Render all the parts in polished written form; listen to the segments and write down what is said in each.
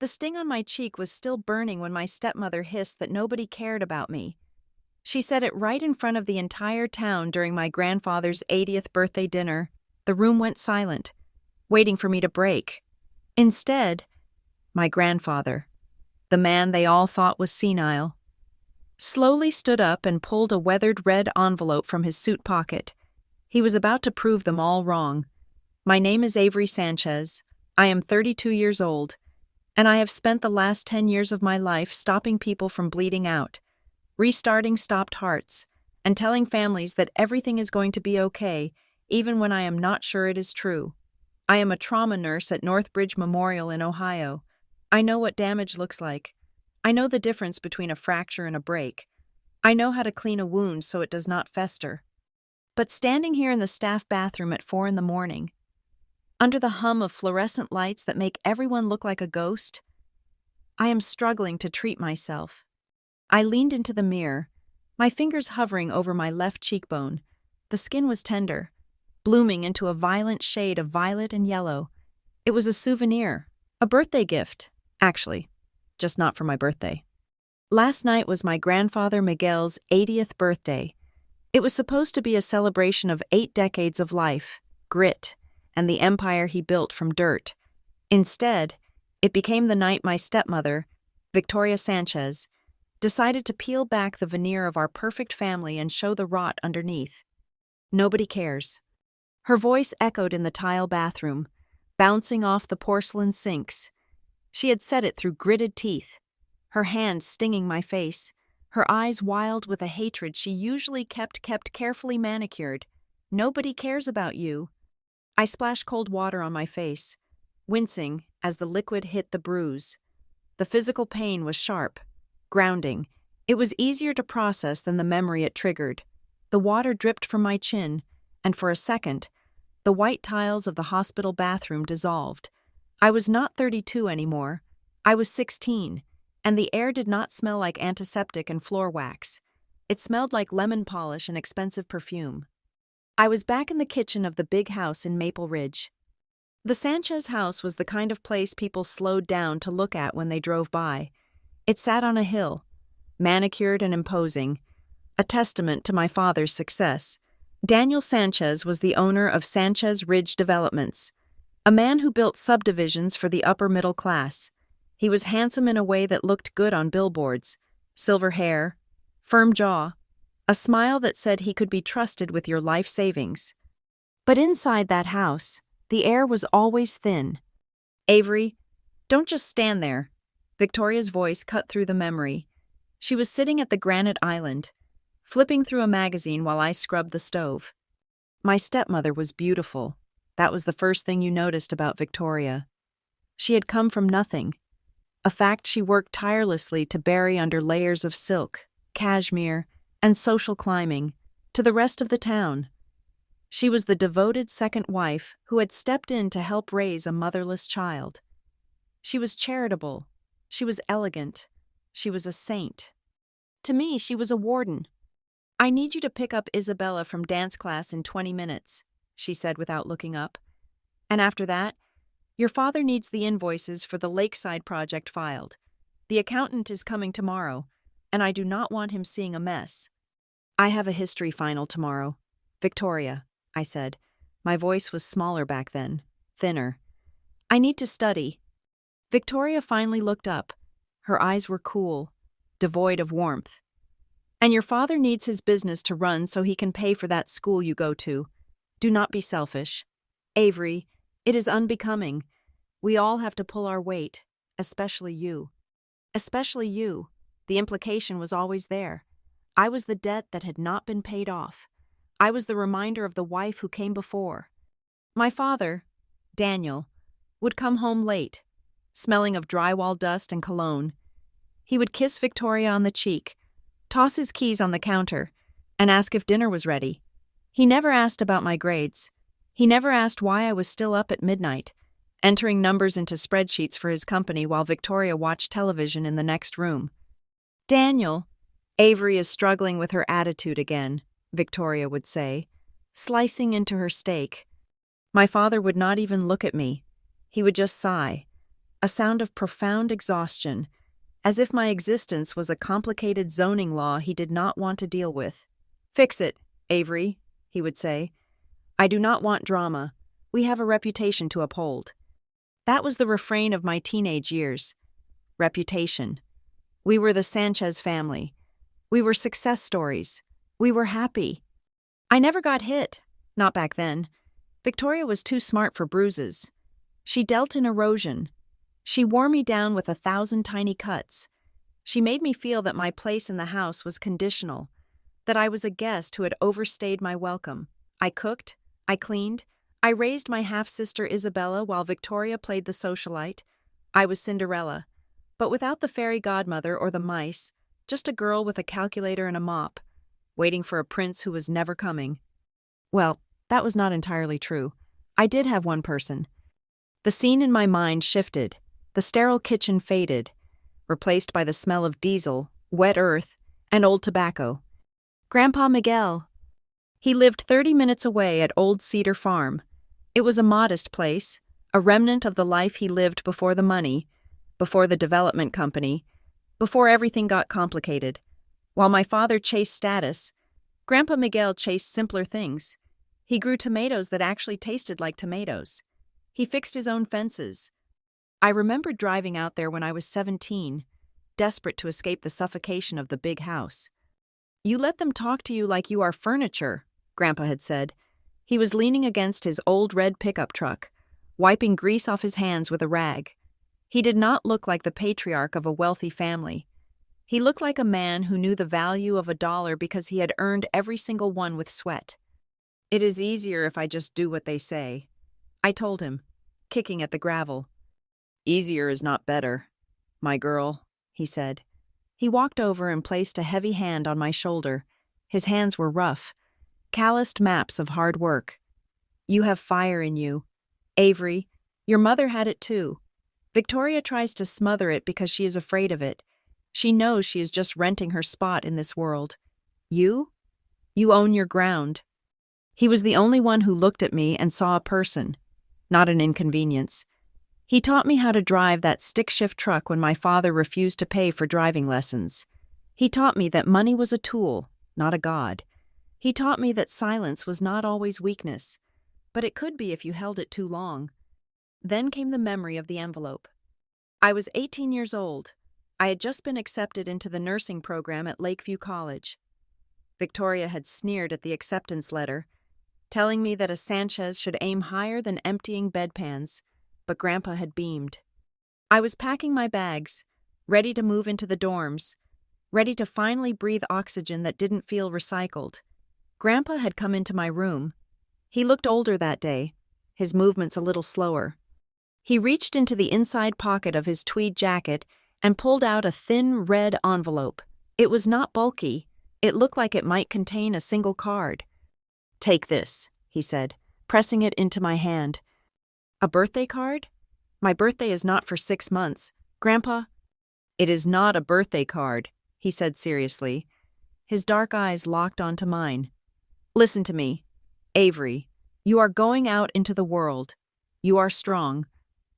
The sting on my cheek was still burning when my stepmother hissed that nobody cared about me. She said it right in front of the entire town during my grandfather's 80th birthday dinner. The room went silent, waiting for me to break. Instead, my grandfather, the man they all thought was senile, slowly stood up and pulled a weathered red envelope from his suit pocket. He was about to prove them all wrong. My name is Avery Sanchez. I am 32 years old, and I have spent the last 10 years of my life stopping people from bleeding out, restarting stopped hearts, and telling families that everything is going to be okay, even when I am not sure it is true. I am a trauma nurse at Northbridge Memorial in Ohio. I know what damage looks like. I know the difference between a fracture and a break. I know how to clean a wound so it does not fester. But standing here in the staff bathroom at 4 in the morning, under the hum of fluorescent lights that make everyone look like a ghost, I am struggling to treat myself. I leaned into the mirror, my fingers hovering over my left cheekbone. The skin was tender, blooming into a violent shade of violet and yellow. It was a souvenir, a birthday gift, actually, just not for my birthday. Last night was my grandfather Miguel's 80th birthday. It was supposed to be a celebration of 8 decades of life, grit, and the empire he built from dirt. Instead, it became the night my stepmother, Victoria Sanchez, decided to peel back the veneer of our perfect family and show the rot underneath. Nobody cares. Her voice echoed in the tile bathroom, bouncing off the porcelain sinks. She had said it through gritted teeth, her hand stinging my face, her eyes wild with a hatred she usually kept carefully manicured. Nobody cares about you. I splashed cold water on my face, wincing as the liquid hit the bruise. The physical pain was sharp, grounding. It was easier to process than the memory it triggered. The water dripped from my chin, and for a second, the white tiles of the hospital bathroom dissolved. I was not 32 anymore. I was 16, and the air did not smell like antiseptic and floor wax. It smelled like lemon polish and expensive perfume. I was back in the kitchen of the big house in Maple Ridge. The Sanchez house was the kind of place people slowed down to look at when they drove by. It sat on a hill, manicured and imposing, a testament to my father's success. Daniel Sanchez was the owner of Sanchez Ridge Developments, a man who built subdivisions for the upper middle class. He was handsome in a way that looked good on billboards: silver hair, firm jaw, a smile that said he could be trusted with your life savings. But inside that house, the air was always thin. "Avery, don't just stand there." Victoria's voice cut through the memory. She was sitting at the granite island, flipping through a magazine while I scrubbed the stove. My stepmother was beautiful. That was the first thing you noticed about Victoria. She had come from nothing, a fact she worked tirelessly to bury under layers of silk, cashmere, and social climbing, to the rest of the town. She was the devoted second wife who had stepped in to help raise a motherless child. She was charitable. She was elegant. She was a saint. To me, she was a warden. "I need you to pick up Isabella from dance class in 20 minutes, she said without looking up. "And after that, your father needs the invoices for the Lakeside project filed. The accountant is coming tomorrow, and I do not want him seeing a mess." "I have a history final tomorrow. Victoria," I said. My voice was smaller back then, thinner. "I need to study." Victoria finally looked up. Her eyes were cool, devoid of warmth. "And your father needs his business to run so he can pay for that school you go to. Do not be selfish. Avery, it is unbecoming. We all have to pull our weight, especially you." Especially you. The implication was always there. I was the debt that had not been paid off. I was the reminder of the wife who came before. My father, Daniel, would come home late, smelling of drywall dust and cologne. He would kiss Victoria on the cheek, toss his keys on the counter, and ask if dinner was ready. He never asked about my grades. He never asked why I was still up at midnight, entering numbers into spreadsheets for his company while Victoria watched television in the next room. "Daniel, Avery is struggling with her attitude again," Victoria would say, slicing into her steak. My father would not even look at me. He would just sigh, a sound of profound exhaustion, as if my existence was a complicated zoning law he did not want to deal with. "Fix it, Avery," he would say. "I do not want drama. We have a reputation to uphold." That was the refrain of my teenage years. Reputation. We were the Sanchez family. We were success stories. We were happy. I never got hit. Not back then. Victoria was too smart for bruises. She dealt in erosion. She wore me down with 1,000 tiny cuts. She made me feel that my place in the house was conditional, that I was a guest who had overstayed my welcome. I cooked, I cleaned, I raised my half-sister Isabella while Victoria played the socialite. I was Cinderella, but without the fairy godmother or the mice, just a girl with a calculator and a mop, waiting for a prince who was never coming. Well, that was not entirely true. I did have one person. The scene in my mind shifted. The sterile kitchen faded, replaced by the smell of diesel, wet earth, and old tobacco. Grandpa Miguel. He lived 30 minutes away at Old Cedar Farm. It was a modest place, a remnant of the life he lived before the money, before the development company, before everything got complicated. While my father chased status, Grandpa Miguel chased simpler things. He grew tomatoes that actually tasted like tomatoes. He fixed his own fences. I remember driving out there when I was 17, desperate to escape the suffocation of the big house. "You let them talk to you like you are furniture," Grandpa had said. He was leaning against his old red pickup truck, wiping grease off his hands with a rag. He did not look like the patriarch of a wealthy family. He looked like a man who knew the value of $1 because he had earned every single one with sweat. "It is easier if I just do what they say," I told him, kicking at the gravel. "Easier is not better, my girl," he said. He walked over and placed a heavy hand on my shoulder. His hands were rough, calloused maps of hard work. "You have fire in you. Avery, your mother had it too. Victoria tries to smother it because she is afraid of it. She knows she is just renting her spot in this world. You own your ground." He was the only one who looked at me and saw a person, not an inconvenience. He taught me how to drive that stick-shift truck when my father refused to pay for driving lessons. He taught me that money was a tool, not a god. He taught me that silence was not always weakness, but it could be if you held it too long. Then came the memory of the envelope. I was 18 years old. I had just been accepted into the nursing program at Lakeview College. Victoria had sneered at the acceptance letter, telling me that a Sanchez should aim higher than emptying bedpans, but Grandpa had beamed. I was packing my bags, ready to move into the dorms, ready to finally breathe oxygen that didn't feel recycled. Grandpa had come into my room. He looked older that day, his movements a little slower. He reached into the inside pocket of his tweed jacket and pulled out a thin red envelope. It was not bulky. It looked like it might contain a single card. "Take this," he said, pressing it into my hand. "A birthday card? My birthday is not for 6 months. Grandpa?" "It is not a birthday card," he said seriously. His dark eyes locked onto mine. "Listen to me. Avery, you are going out into the world. You are strong.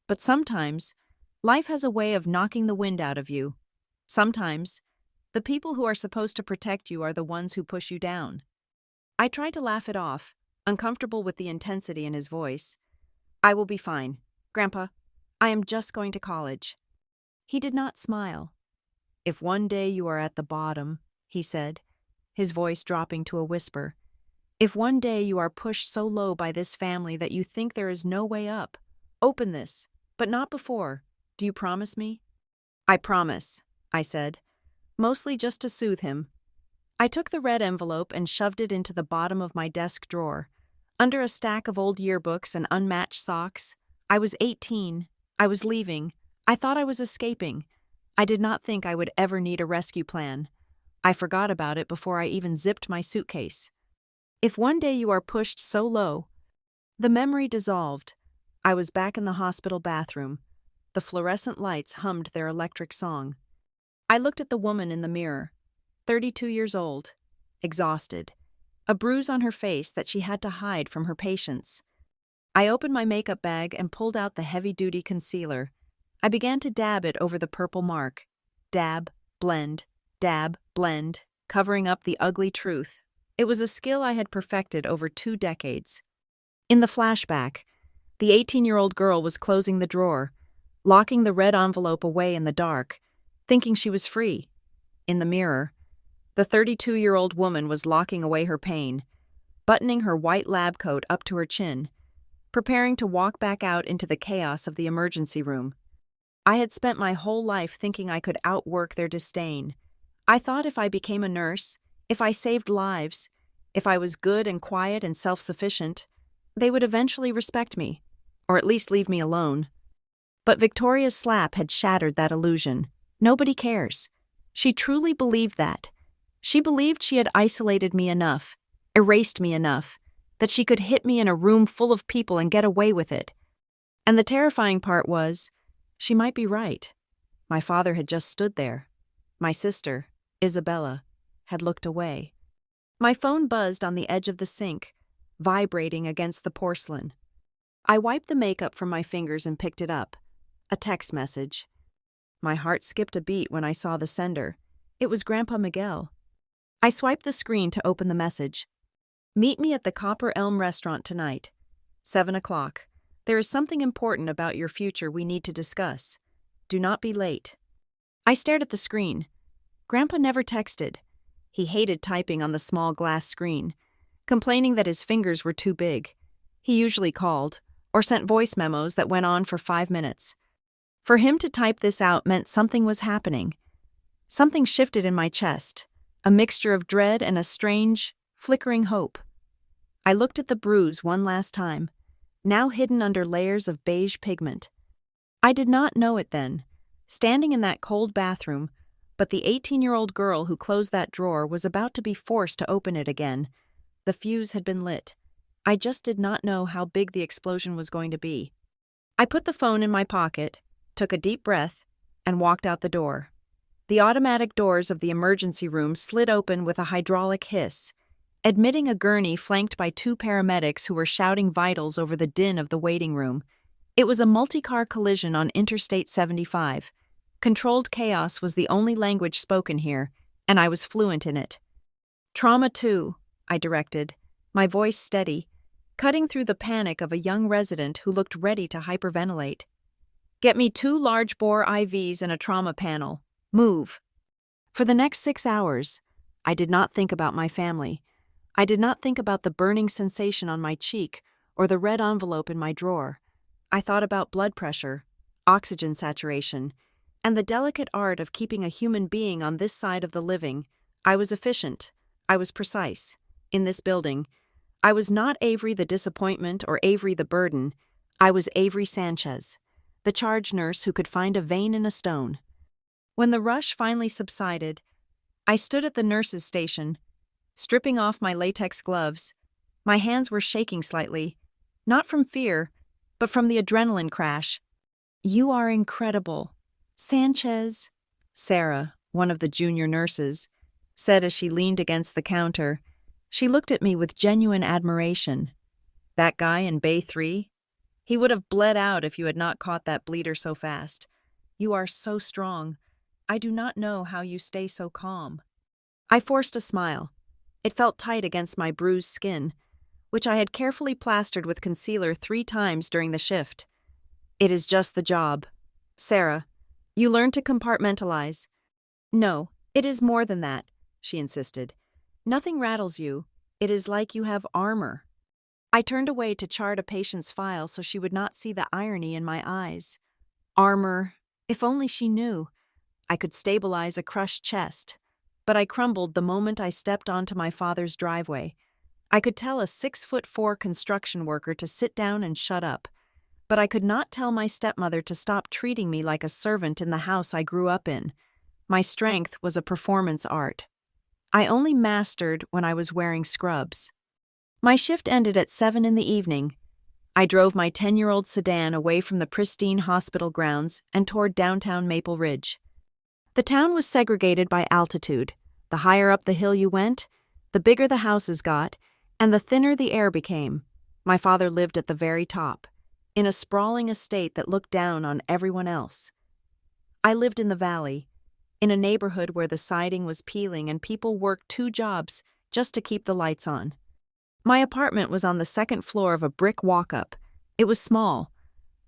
But sometimes, life has a way of knocking the wind out of you. Sometimes, the people who are supposed to protect you are the ones who push you down." I tried to laugh it off, uncomfortable with the intensity in his voice. "I will be fine. Grandpa, I am just going to college." He did not smile. "If one day you are at the bottom," he said, his voice dropping to a whisper, "if one day you are pushed so low by this family that you think there is no way up, open this, but not before. Do you promise me?" "I promise," I said, mostly just to soothe him. I took the red envelope and shoved it into the bottom of my desk drawer, under a stack of old yearbooks and unmatched socks. I was 18. I was leaving. I thought I was escaping. I did not think I would ever need a rescue plan. I forgot about it before I even zipped my suitcase. If one day you are pushed so low, the memory dissolved. I was back in the hospital bathroom. The fluorescent lights hummed their electric song. I looked at the woman in the mirror, 32 years old, exhausted, a bruise on her face that she had to hide from her patients. I opened my makeup bag and pulled out the heavy-duty concealer. I began to dab it over the purple mark. Dab, blend, covering up the ugly truth. It was a skill I had perfected over 2 decades. In the flashback, the 18-year-old girl was closing the drawer, locking the red envelope away in the dark, thinking she was free. In the mirror, the 32-year-old woman was locking away her pain, buttoning her white lab coat up to her chin, preparing to walk back out into the chaos of the emergency room. I had spent my whole life thinking I could outwork their disdain. I thought if I became a nurse, if I saved lives, if I was good and quiet and self-sufficient, they would eventually respect me, or at least leave me alone. But Victoria's slap had shattered that illusion. Nobody cares. She truly believed that. She believed she had isolated me enough, erased me enough, that she could hit me in a room full of people and get away with it. And the terrifying part was, she might be right. My father had just stood there. My sister, Isabella, had looked away. My phone buzzed on the edge of the sink, vibrating against the porcelain. I wiped the makeup from my fingers and picked it up. A text message. My heart skipped a beat when I saw the sender. It was Grandpa Miguel. I swiped the screen to open the message. Meet me at the Copper Elm restaurant tonight. 7 o'clock. There is something important about your future we need to discuss. Do not be late. I stared at the screen. Grandpa never texted. He hated typing on the small glass screen, complaining that his fingers were too big. He usually called, or sent voice memos that went on for 5 minutes. For him to type this out meant something was happening. Something shifted in my chest, a mixture of dread and a strange, flickering hope. I looked at the bruise one last time, now hidden under layers of beige pigment. I did not know it then, standing in that cold bathroom, but the 18-year-old girl who closed that drawer was about to be forced to open it again. The fuse had been lit. I just did not know how big the explosion was going to be. I put the phone in my pocket, took a deep breath, and walked out the door. The automatic doors of the emergency room slid open with a hydraulic hiss, admitting a gurney flanked by 2 paramedics who were shouting vitals over the din of the waiting room. It was a multi-car collision on Interstate 75. Controlled chaos was the only language spoken here, and I was fluent in it. Trauma 2, I directed, my voice steady, cutting through the panic of a young resident who looked ready to hyperventilate. Get me 2 large-bore IVs and a trauma panel. Move. For the next 6 hours, I did not think about my family. I did not think about the burning sensation on my cheek or the red envelope in my drawer. I thought about blood pressure, oxygen saturation, and the delicate art of keeping a human being on this side of the living. I was efficient. I was precise. In this building, I was not Avery the disappointment or Avery the burden. I was Avery Sanchez, the charge nurse who could find a vein in a stone. When the rush finally subsided, I stood at the nurse's station, stripping off my latex gloves. My hands were shaking slightly, not from fear, but from the adrenaline crash. You are incredible, Sanchez, Sarah, one of the junior nurses, said as she leaned against the counter. She looked at me with genuine admiration. That guy in Bay 3? He would have bled out if you had not caught that bleeder so fast. You are so strong. I do not know how you stay so calm. I forced a smile. It felt tight against my bruised skin, which I had carefully plastered with concealer 3 times during the shift. It is just the job. Sarah, you learn to compartmentalize. No, it is more than that, she insisted. Nothing rattles you. It is like you have armor. I turned away to chart a patient's file so she would not see the irony in my eyes. Armor, if only she knew. I could stabilize a crushed chest, but I crumbled the moment I stepped onto my father's driveway. I could tell a 6'4" construction worker to sit down and shut up, but I could not tell my stepmother to stop treating me like a servant in the house I grew up in. My strength was a performance art. I only mastered when I was wearing scrubs. My shift ended at 7 in the evening. I drove my 10-year-old sedan away from the pristine hospital grounds and toward downtown Maple Ridge. The town was segregated by altitude. The higher up the hill you went, the bigger the houses got, and the thinner the air became. My father lived at the very top. in a sprawling estate that looked down on everyone else. I lived in the valley, in a neighborhood where the siding was peeling and people worked 2 jobs just to keep the lights on. My apartment was on the 2nd floor of a brick walk-up. It was small.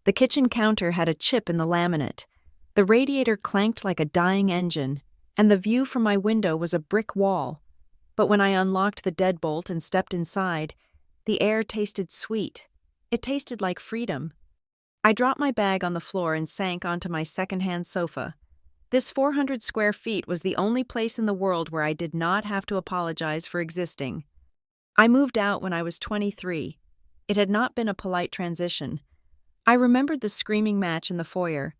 The kitchen counter had a chip in the laminate. The radiator clanked like a dying engine, and the view from my window was a brick wall. But when I unlocked the deadbolt and stepped inside, the air tasted sweet. It tasted like freedom. I dropped my bag on the floor and sank onto my second-hand sofa. This 400 square feet was the only place in the world where I did not have to apologize for existing. I moved out when I was 23. It had not been a polite transition. I remembered the screaming match in the foyer.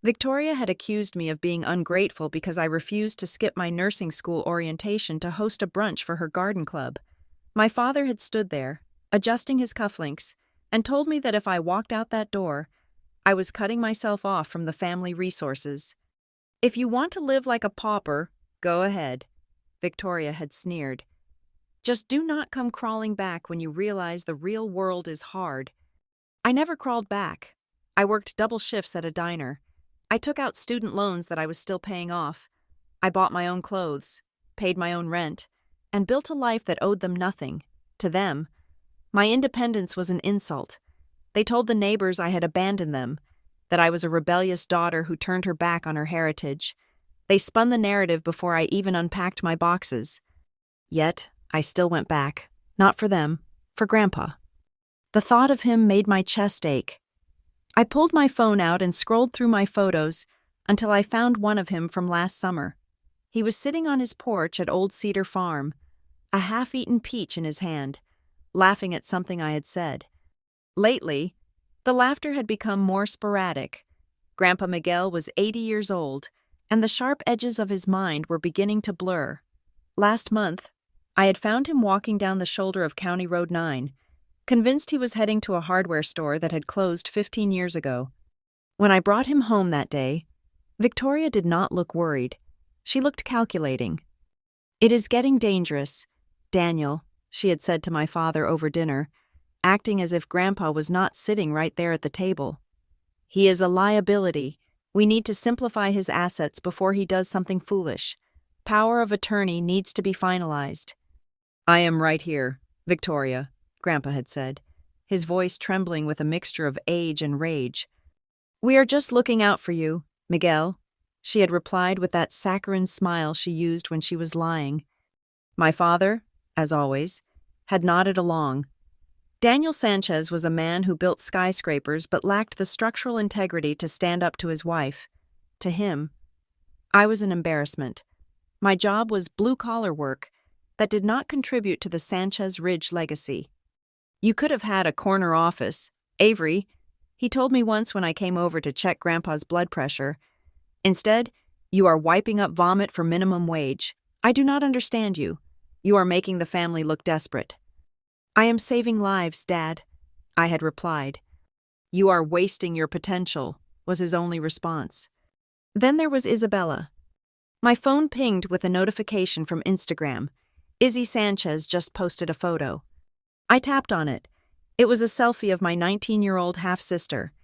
Victoria had accused me of being ungrateful because I refused to skip my nursing school orientation to host a brunch for her garden club. My father had stood there, adjusting his cufflinks, and told me that if I walked out that door, I was cutting myself off from the family resources. "If you want to live like a pauper, go ahead," Victoria had sneered. "Just do not come crawling back when you realize the real world is hard." I never crawled back. I worked double shifts at a diner. I took out student loans that I was still paying off. I bought my own clothes, paid my own rent, and built a life that owed them nothing. To them, my independence was an insult. They told the neighbors I had abandoned them, that I was a rebellious daughter who turned her back on her heritage. They spun the narrative before I even unpacked my boxes. Yet, I still went back. Not for them, for Grandpa. The thought of him made my chest ache. I pulled my phone out and scrolled through my photos until I found one of him from last summer. He was sitting on his porch at Old Cedar Farm, a half-eaten peach in his hand, laughing at something I had said. Lately, the laughter had become more sporadic. Grandpa Miguel was 80 years old, and the sharp edges of his mind were beginning to blur. Last month, I had found him walking down the shoulder of County Road 9, convinced he was heading to a hardware store that had closed 15 years ago. When I brought him home that day, Victoria did not look worried. She looked calculating. "It is getting dangerous, Daniel," she had said to my father over dinner, acting as if Grandpa was not sitting right there at the table. "He is a liability. We need to simplify his assets before he does something foolish. Power of attorney needs to be finalized." "I am right here, Victoria," Grandpa had said, his voice trembling with a mixture of age and rage. "We are just looking out for you, Miguel," she had replied with that saccharine smile she used when she was lying. My father, as always, had nodded along. Daniel Sanchez was a man who built skyscrapers but lacked the structural integrity to stand up to his wife. To him, I was an embarrassment. My job was blue-collar work that did not contribute to the Sanchez Ridge legacy. "You could have had a corner office, Avery," he told me once when I came over to check Grandpa's blood pressure. "Instead, you are wiping up vomit for minimum wage. I do not understand you. You are making the family look desperate." "I am saving lives, Dad," I had replied. "You are wasting your potential," was his only response. Then there was Isabella. My phone pinged with a notification from Instagram. Izzy Sanchez just posted a photo. I tapped on it. It was a selfie of my 19-year-old half-sister.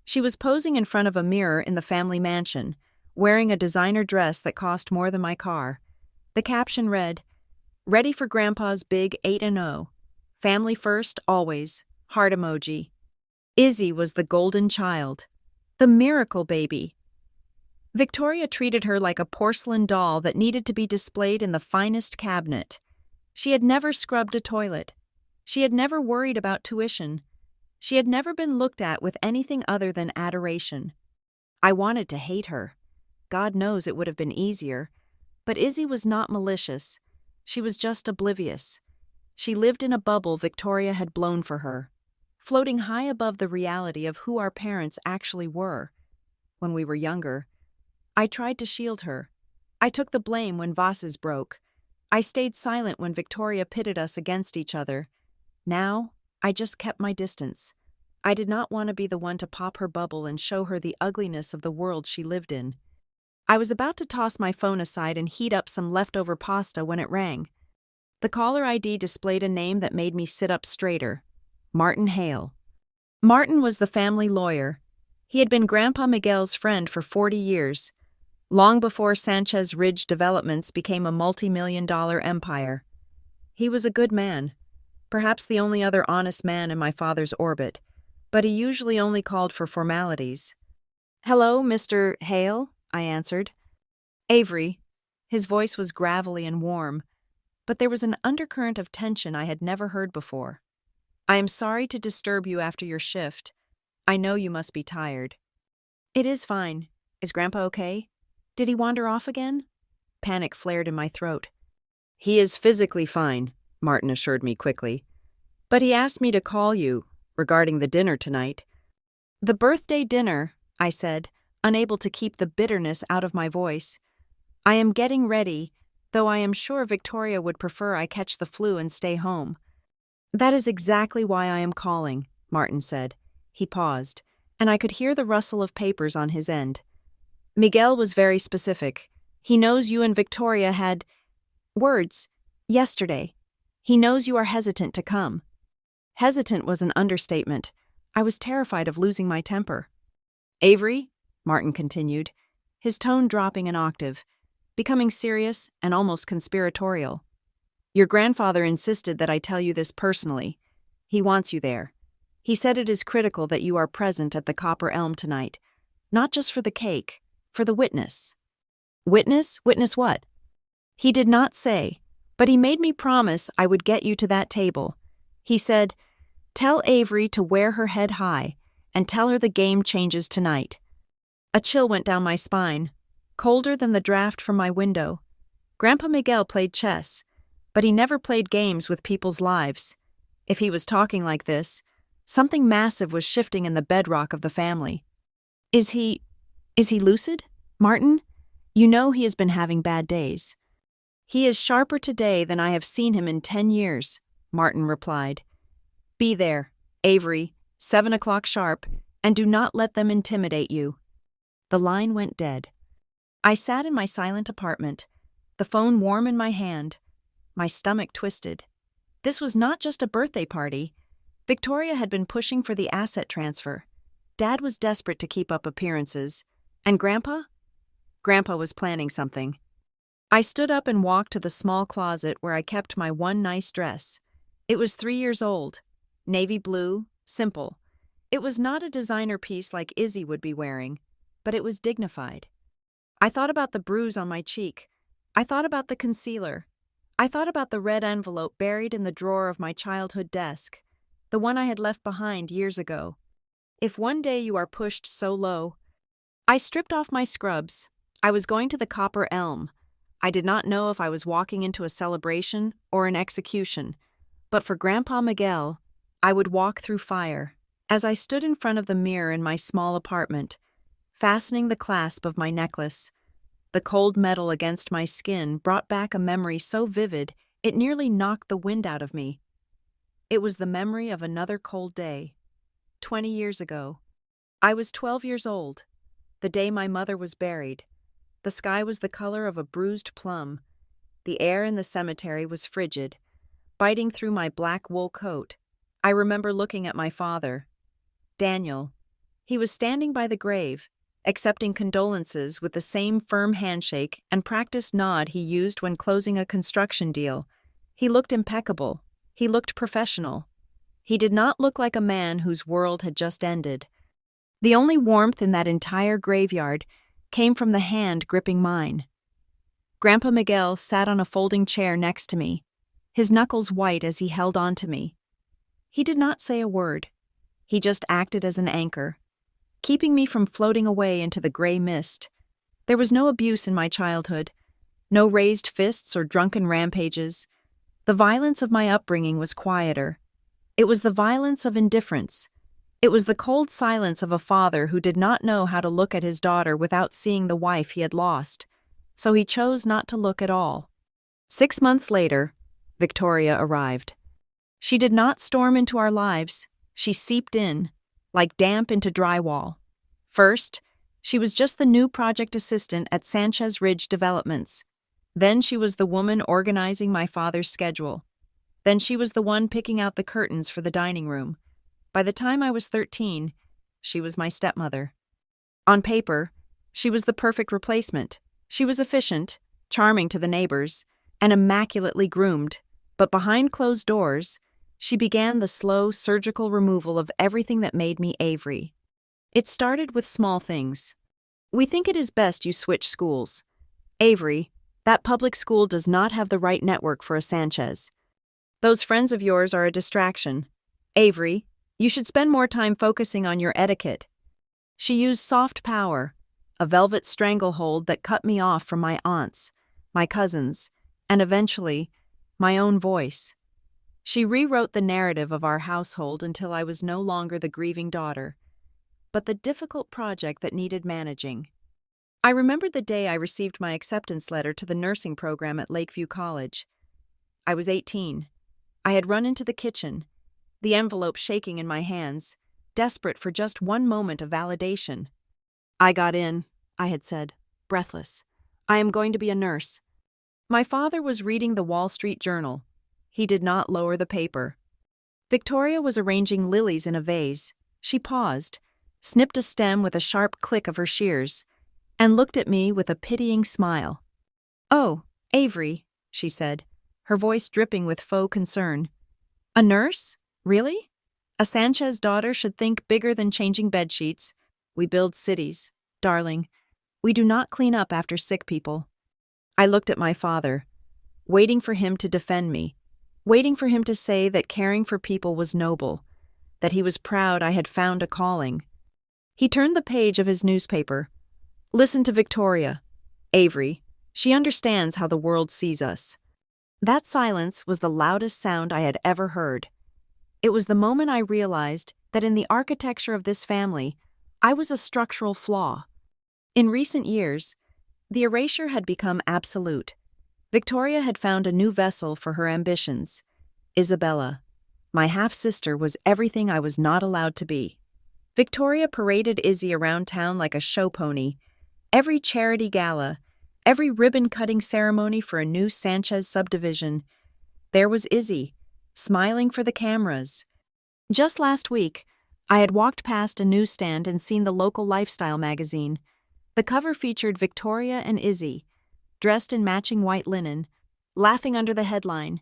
She was posing in front of a mirror in the family mansion, wearing a designer dress that cost more than my car. The caption read, "Ready for Grandpa's big 8-0. Family first, always. Heart emoji." Izzy was the golden child, the miracle baby. Victoria treated her like a porcelain doll that needed to be displayed in the finest cabinet. She had never scrubbed a toilet. She had never worried about tuition. She had never been looked at with anything other than adoration. I wanted to hate her. God knows it would have been easier. But Izzy was not malicious. She was just oblivious. She lived in a bubble Victoria had blown for her, floating high above the reality of who our parents actually were. When we were younger, I tried to shield her. I took the blame when vases broke. I stayed silent when Victoria pitted us against each other. Now, I just kept my distance. I did not want to be the one to pop her bubble and show her the ugliness of the world she lived in. I was about to toss my phone aside and heat up some leftover pasta when it rang. The caller ID displayed a name that made me sit up straighter. Martin Hale. Martin was the family lawyer. He had been Grandpa Miguel's friend for 40 years, long before Sanchez Ridge Developments became a multi-million-dollar empire. He was a good man, perhaps the only other honest man in my father's orbit, but he usually only called for formalities. "Hello, Mr. Hale," I answered. "Avery." His voice was gravelly and warm, but there was an undercurrent of tension I had never heard before. "I am sorry to disturb you after your shift. I know you must be tired." "It is fine. Is Grandpa okay? Did he wander off again?" Panic flared in my throat. "He is physically fine," Martin assured me quickly. "But he asked me to call you regarding the dinner tonight." "The birthday dinner," I said, unable to keep the bitterness out of my voice. "I am getting ready, though I am sure Victoria would prefer I catch the flu and stay home." "That is exactly why I am calling," Martin said. He paused, and I could hear the rustle of papers on his end. "Miguel was very specific. He knows you and Victoria had words yesterday. He knows you are hesitant to come." Hesitant was an understatement. I was terrified of losing my temper. "Avery," Martin continued, his tone dropping an octave, becoming serious and almost conspiratorial. "Your grandfather insisted that I tell you this personally. He wants you there. He said it is critical that you are present at the Copper Elm tonight, not just for the cake, for the witness." "Witness? Witness what?" "He did not say, but he made me promise I would get you to that table. He said, 'Tell Avery to wear her head high, and tell her the game changes tonight.'" A chill went down my spine, colder than the draft from my window. Grandpa Miguel played chess, but he never played games with people's lives. If he was talking like this, something massive was shifting in the bedrock of the family. Is he lucid, Martin? You know he has been having bad days." "He is sharper today than I have seen him in 10 years, Martin replied. "Be there, Avery, 7 o'clock sharp, and do not let them intimidate you." The line went dead. I sat in my silent apartment, the phone warm in my hand, my stomach twisted. This was not just a birthday party. Victoria had been pushing for the asset transfer. Dad was desperate to keep up appearances. And Grandpa? Grandpa was planning something. I stood up and walked to the small closet where I kept my one nice dress. It was 3 years old, navy blue, simple. It was not a designer piece like Izzy would be wearing, but it was dignified. I thought about the bruise on my cheek. I thought about the concealer. I thought about the red envelope buried in the drawer of my childhood desk, the one I had left behind years ago. If one day you are pushed so low. I stripped off my scrubs. I was going to the Copper Elm. I did not know if I was walking into a celebration or an execution, but for Grandpa Miguel, I would walk through fire. As I stood in front of the mirror in my small apartment, fastening the clasp of my necklace, the cold metal against my skin brought back a memory so vivid it nearly knocked the wind out of me. It was the memory of another cold day, 20 years ago. I was 12 years old, the day my mother was buried. The sky was the color of a bruised plum. The air in the cemetery was frigid, biting through my black wool coat. I remember looking at my father, Daniel. He was standing by the grave, accepting condolences with the same firm handshake and practiced nod he used when closing a construction deal. He looked impeccable. He looked professional. He did not look like a man whose world had just ended. The only warmth in that entire graveyard came from the hand gripping mine. Grandpa Miguel sat on a folding chair next to me, his knuckles white as he held on to me. He did not say a word. He just acted as an anchor, keeping me from floating away into the gray mist. There was no abuse in my childhood, no raised fists or drunken rampages. The violence of my upbringing was quieter. It was the violence of indifference. It was the cold silence of a father who did not know how to look at his daughter without seeing the wife he had lost, so he chose not to look at all. 6 months later, Victoria arrived. She did not storm into our lives. She seeped in, like damp into drywall. First, she was just the new project assistant at Sanchez Ridge Developments. Then she was the woman organizing my father's schedule. Then she was the one picking out the curtains for the dining room. By the time I was 13, she was my stepmother. On paper, she was the perfect replacement. She was efficient, charming to the neighbors, and immaculately groomed. But behind closed doors, she began the slow, surgical removal of everything that made me Avery. It started with small things. We think it is best you switch schools. Avery, that public school does not have the right network for a Sanchez. Those friends of yours are a distraction. Avery, you should spend more time focusing on your etiquette. She used soft power, a velvet stranglehold that cut me off from my aunts, my cousins, and eventually, my own voice. She rewrote the narrative of our household until I was no longer the grieving daughter, but the difficult project that needed managing. I remember the day I received my acceptance letter to the nursing program at Lakeview College. I was 18. I had run into the kitchen, the envelope shaking in my hands, desperate for just one moment of validation. "I got in," I had said, breathless. "I am going to be a nurse." My father was reading the Wall Street Journal. He did not lower the paper. Victoria was arranging lilies in a vase. She paused, snipped a stem with a sharp click of her shears, and looked at me with a pitying smile. "Oh, Avery," she said, her voice dripping with faux concern. "A nurse? Really? A Sanchez daughter should think bigger than changing bedsheets. We build cities, darling. We do not clean up after sick people." I looked at my father, waiting for him to defend me, waiting for him to say that caring for people was noble, that he was proud I had found a calling. He turned the page of his newspaper. "Listen to Victoria. Avery, she understands how the world sees us." That silence was the loudest sound I had ever heard. It was the moment I realized that in the architecture of this family, I was a structural flaw. In recent years, the erasure had become absolute. Victoria had found a new vessel for her ambitions. Isabella, my half-sister, was everything I was not allowed to be. Victoria paraded Izzy around town like a show pony. Every charity gala, every ribbon-cutting ceremony for a new Sanchez subdivision, there was Izzy, smiling for the cameras. Just last week, I had walked past a newsstand and seen the local lifestyle magazine. The cover featured Victoria and Izzy, dressed in matching white linen, laughing under the headline,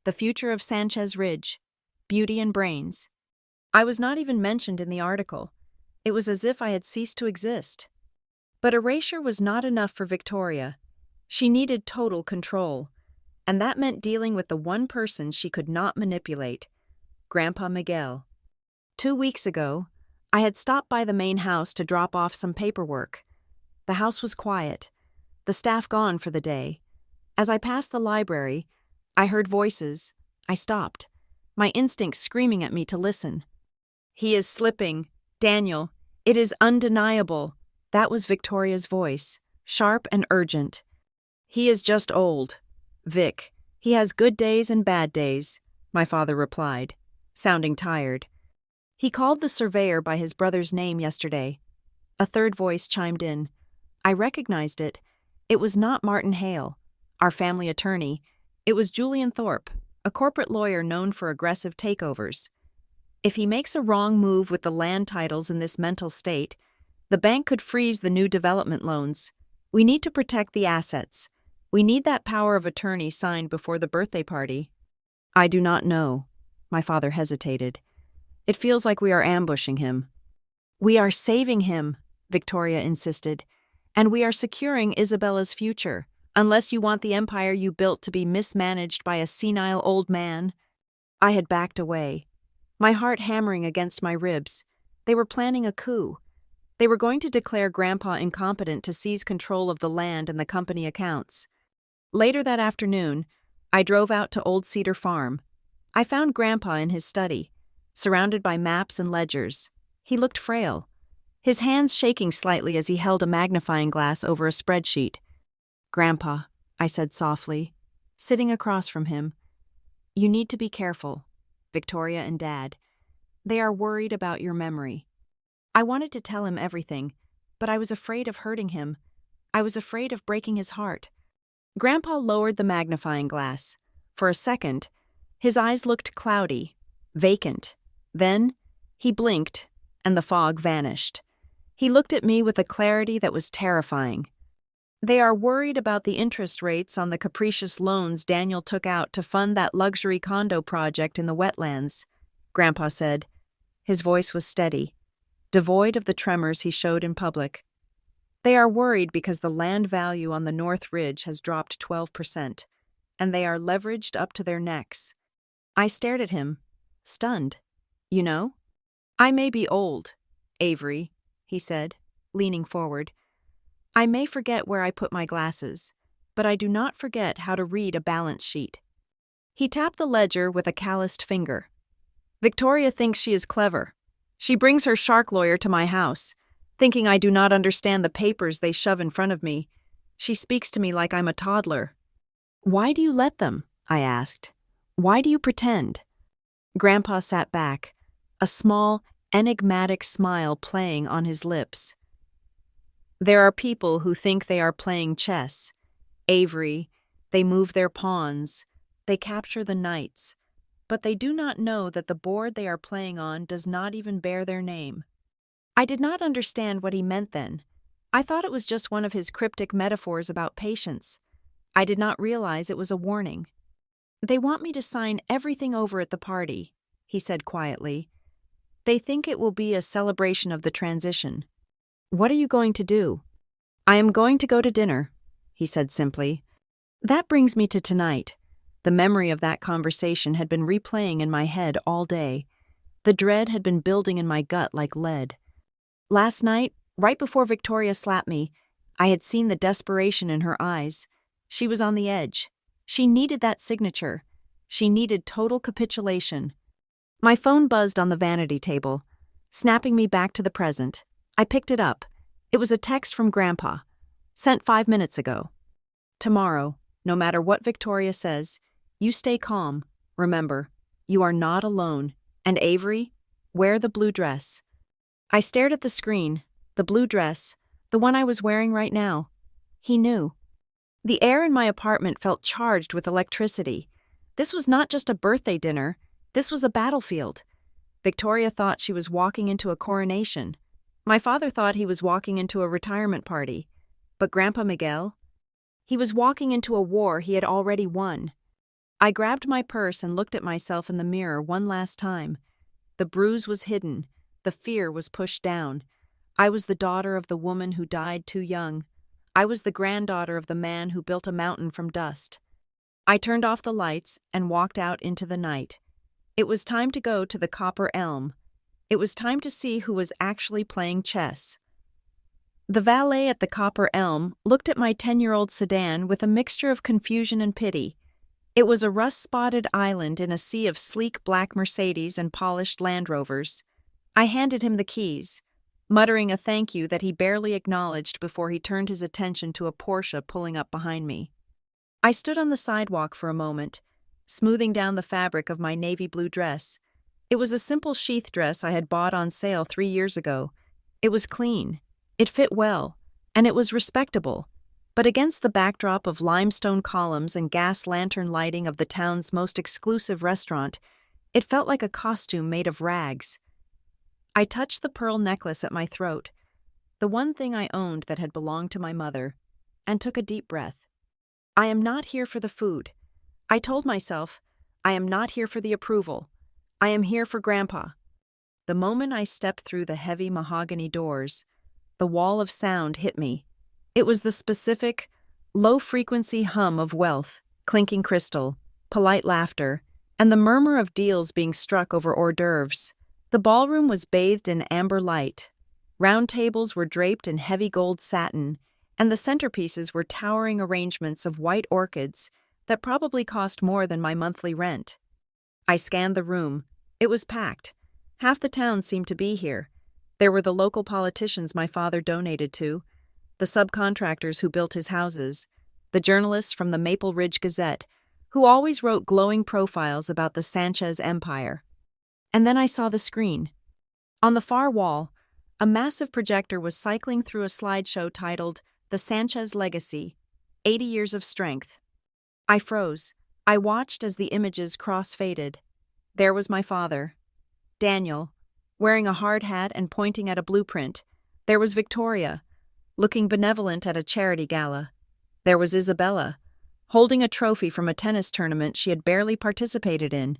"The Future of Sanchez Ridge, Beauty and Brains." I was not even mentioned in the article. It was as if I had ceased to exist. But erasure was not enough for Victoria. She needed total control, and that meant dealing with the one person she could not manipulate, Grandpa Miguel. 2 weeks ago, I had stopped by the main house to drop off some paperwork. The house was quiet, the staff gone for the day. As I passed the library, I heard voices. I stopped, my instincts screaming at me to listen. "He is slipping. Daniel, it is undeniable." That was Victoria's voice, sharp and urgent. "He is just old. Vic, he has good days and bad days," my father replied, sounding tired. "He called the surveyor by his brother's name yesterday." A third voice chimed in. I recognized it. It was not Martin Hale, our family attorney. It was Julian Thorpe, a corporate lawyer known for aggressive takeovers. If he makes a wrong move with the land titles in this mental state, the bank could freeze the new development loans. We need to protect the assets. We need that power of attorney signed before the birthday party. "I do not know." My father hesitated. "It feels like we are ambushing him." "We are saving him," Victoria insisted, "and we are securing Isabella's future, unless you want the empire you built to be mismanaged by a senile old man." I had backed away, my heart hammering against my ribs. They were planning a coup. They were going to declare Grandpa incompetent to seize control of the land and the company accounts. Later that afternoon, I drove out to Old Cedar Farm. I found Grandpa in his study, surrounded by maps and ledgers. He looked frail, his hands shaking slightly as he held a magnifying glass over a spreadsheet. "Grandpa," I said softly, sitting across from him, "you need to be careful. Victoria and Dad. They are worried about your memory." I wanted to tell him everything, but I was afraid of hurting him. I was afraid of breaking his heart. Grandpa lowered the magnifying glass. For a second, his eyes looked cloudy, vacant. Then, He blinked, and the fog vanished. He looked at me with a clarity that was terrifying. They are worried about the interest rates on the capricious loans Daniel took out to fund that luxury condo project in the wetlands, Grandpa said. His voice was steady, devoid of the tremors he showed in public. They are worried because the land value on the North Ridge has dropped 12%, and they are leveraged up to their necks. I stared at him, stunned. You know? I may be old, Avery, he said, leaning forward. I may forget where I put my glasses, but I do not forget how to read a balance sheet. He tapped the ledger with a calloused finger. Victoria thinks she is clever. She brings her shark lawyer to my house, thinking I do not understand the papers they shove in front of me. She speaks to me like I'm a toddler. Why do you let them? I asked. Why do you pretend? Grandpa sat back, a small, enigmatic smile playing on his lips. There are people who think they are playing chess. Avery, they move their pawns, they capture the knights, but they do not know that the board they are playing on does not even bear their name. I did not understand what he meant then. I thought it was just one of his cryptic metaphors about patience. I did not realize it was a warning. They want me to sign everything over at the party, he said quietly. They think it will be a celebration of the transition. What are you going to do? I am going to go to dinner, he said simply. That brings me to tonight. The memory of that conversation had been replaying in my head all day. The dread had been building in my gut like lead. Last night, right before Victoria slapped me, I had seen the desperation in her eyes. She was on the edge. She needed that signature. She needed total capitulation. My phone buzzed on the vanity table, snapping me back to the present. I picked it up. It was a text from Grandpa, sent 5 minutes ago. Tomorrow, no matter what Victoria says, you stay calm. Remember, you are not alone. And Avery, wear the blue dress. I stared at the screen, the blue dress, the one I was wearing right now. He knew. The air in my apartment felt charged with electricity. This was not just a birthday dinner. This was a battlefield. Victoria thought she was walking into a coronation. My father thought he was walking into a retirement party. But Grandpa Miguel? He was walking into a war he had already won. I grabbed my purse and looked at myself in the mirror one last time. The bruise was hidden. The fear was pushed down. I was the daughter of the woman who died too young. I was the granddaughter of the man who built a mountain from dust. I turned off the lights and walked out into the night. It was time to go to the Copper Elm. It was time to see who was actually playing chess. The valet at the Copper Elm looked at my 10-year-old sedan with a mixture of confusion and pity. It was a rust-spotted island in a sea of sleek black Mercedes and polished Land Rovers. I handed him the keys, muttering a thank you that he barely acknowledged before he turned his attention to a Porsche pulling up behind me. I stood on the sidewalk for a moment, smoothing down the fabric of my navy blue dress. It was a simple sheath dress I had bought on sale 3 years ago. It was clean, it fit well, and it was respectable. But against the backdrop of limestone columns and gas lantern lighting of the town's most exclusive restaurant, it felt like a costume made of rags. I touched the pearl necklace at my throat, the one thing I owned that had belonged to my mother, and took a deep breath. I am not here for the food. I told myself, I am not here for the approval. I am here for Grandpa. The moment I stepped through the heavy mahogany doors, the wall of sound hit me. It was the specific, low-frequency hum of wealth, clinking crystal, polite laughter, and the murmur of deals being struck over hors d'oeuvres. The ballroom was bathed in amber light. Round tables were draped in heavy gold satin, and the centerpieces were towering arrangements of white orchids that probably cost more than my monthly rent. I scanned the room. It was packed. Half the town seemed to be here. There were the local politicians my father donated to, the subcontractors who built his houses, the journalists from the Maple Ridge Gazette, who always wrote glowing profiles about the Sanchez Empire. And then I saw the screen. On the far wall, a massive projector was cycling through a slideshow titled The Sanchez Legacy, 80 Years of Strength. I froze. I watched as the images cross-faded. There was my father, Daniel, Wearing a hard hat and pointing at a blueprint, there was Victoria, looking benevolent at a charity gala. There was Isabella, holding a trophy from a tennis tournament she had barely participated in.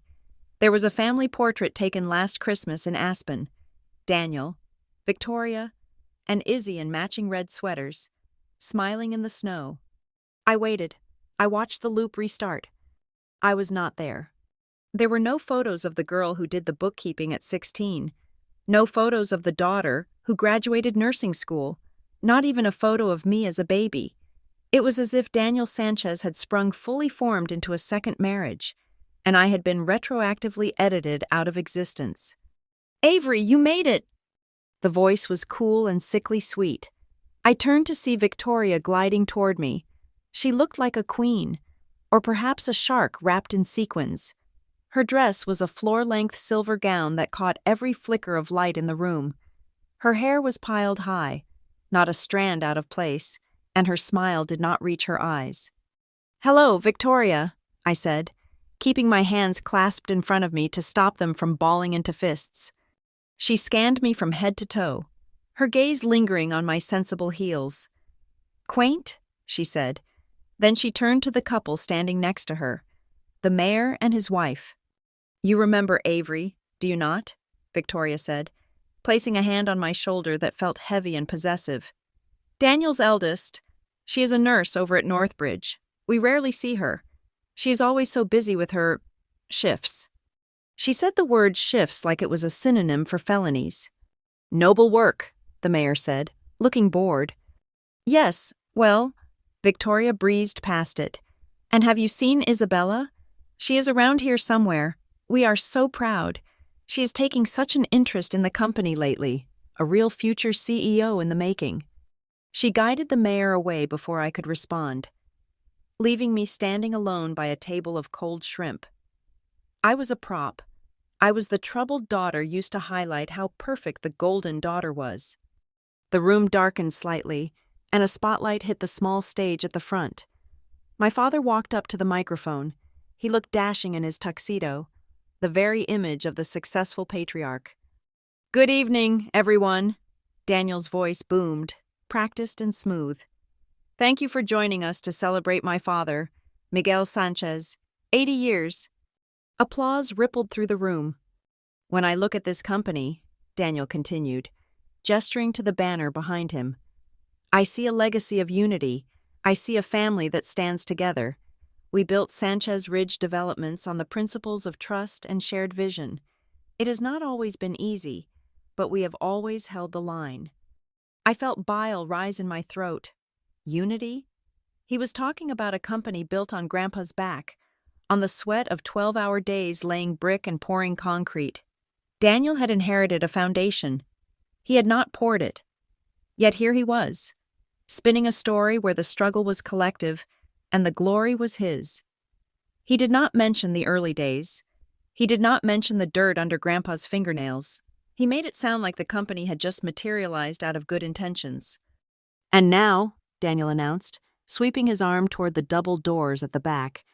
There was a family portrait taken last Christmas in Aspen. Daniel, Victoria, and Izzy in matching red sweaters, smiling in the snow. I waited. I watched the loop restart. I was not there. There were no photos of the girl who did the bookkeeping at 16. No photos of the daughter who graduated nursing school. Not even a photo of me as a baby. It was as if Daniel Sanchez had sprung fully formed into a second marriage, and I had been retroactively edited out of existence. "Avery, you made it!" The voice was cool and sickly sweet. I turned to see Victoria gliding toward me. She looked like a queen, or perhaps a shark wrapped in sequins. Her dress was a floor-length silver gown that caught every flicker of light in the room. Her hair was piled high, not a strand out of place, and her smile did not reach her eyes. "Hello, Victoria," I said, keeping my hands clasped in front of me to stop them from balling into fists. She scanned me from head to toe, her gaze lingering on my sensible heels. "Quaint?" she said. Then she turned to the couple standing next to her, the mayor and his wife. "You remember Avery, do you not?" Victoria said, placing a hand on my shoulder that felt heavy and possessive. "Daniel's eldest. She is a nurse over at Northbridge. We rarely see her. She is always so busy with her shifts." She said the word shifts like it was a synonym for felonies. "Noble work," the mayor said, looking bored. "Yes, well," Victoria breezed past it. "And have you seen Isabella? She is around here somewhere. We are so proud. She is taking such an interest in the company lately, a real future CEO in the making." She guided the mayor away before I could respond, leaving me standing alone by a table of cold shrimp. I was a prop. I was the troubled daughter used to highlight how perfect the golden daughter was. The room darkened slightly, and a spotlight hit the small stage at the front. My father walked up to the microphone. He looked dashing in his tuxedo, the very image of the successful patriarch. "Good evening, everyone," Daniel's voice boomed, practiced and smooth. "Thank you for joining us to celebrate my father, Miguel Sanchez, 80 years. Applause rippled through the room. "When I look at this company," Daniel continued, gesturing to the banner behind him, "I see a legacy of unity. I see a family that stands together. We built Sanchez Ridge Developments on the principles of trust and shared vision. It has not always been easy, but we have always held the line." I felt bile rise in my throat. Unity? He was talking about a company built on Grandpa's back, on the sweat of 12-hour days laying brick and pouring concrete. Daniel had inherited a foundation. He had not poured it. Yet here he was, spinning a story where the struggle was collective and the glory was his. He did not mention the early days. He did not mention the dirt under Grandpa's fingernails. He made it sound like the company had just materialized out of good intentions. "And now," Daniel announced, sweeping his arm toward the double doors at the back,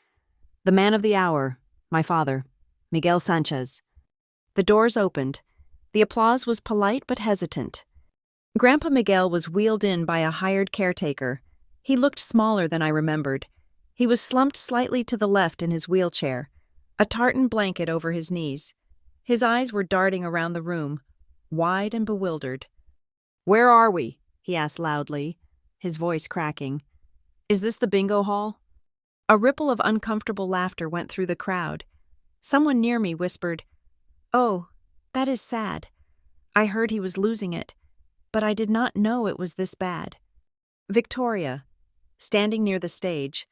"the man of the hour, my father, Miguel Sanchez." The doors opened. The applause was polite but hesitant. Grandpa Miguel was wheeled in by a hired caretaker. He looked smaller than I remembered. He was slumped slightly to the left in his wheelchair, a tartan blanket over his knees. His eyes were darting around the room, wide and bewildered. "Where are we?" he asked loudly, his voice cracking. "Is this the bingo hall?" A ripple of uncomfortable laughter went through the crowd. Someone near me whispered, "Oh, that is sad. I heard he was losing it, but I did not know it was this bad." Victoria, standing near the stage,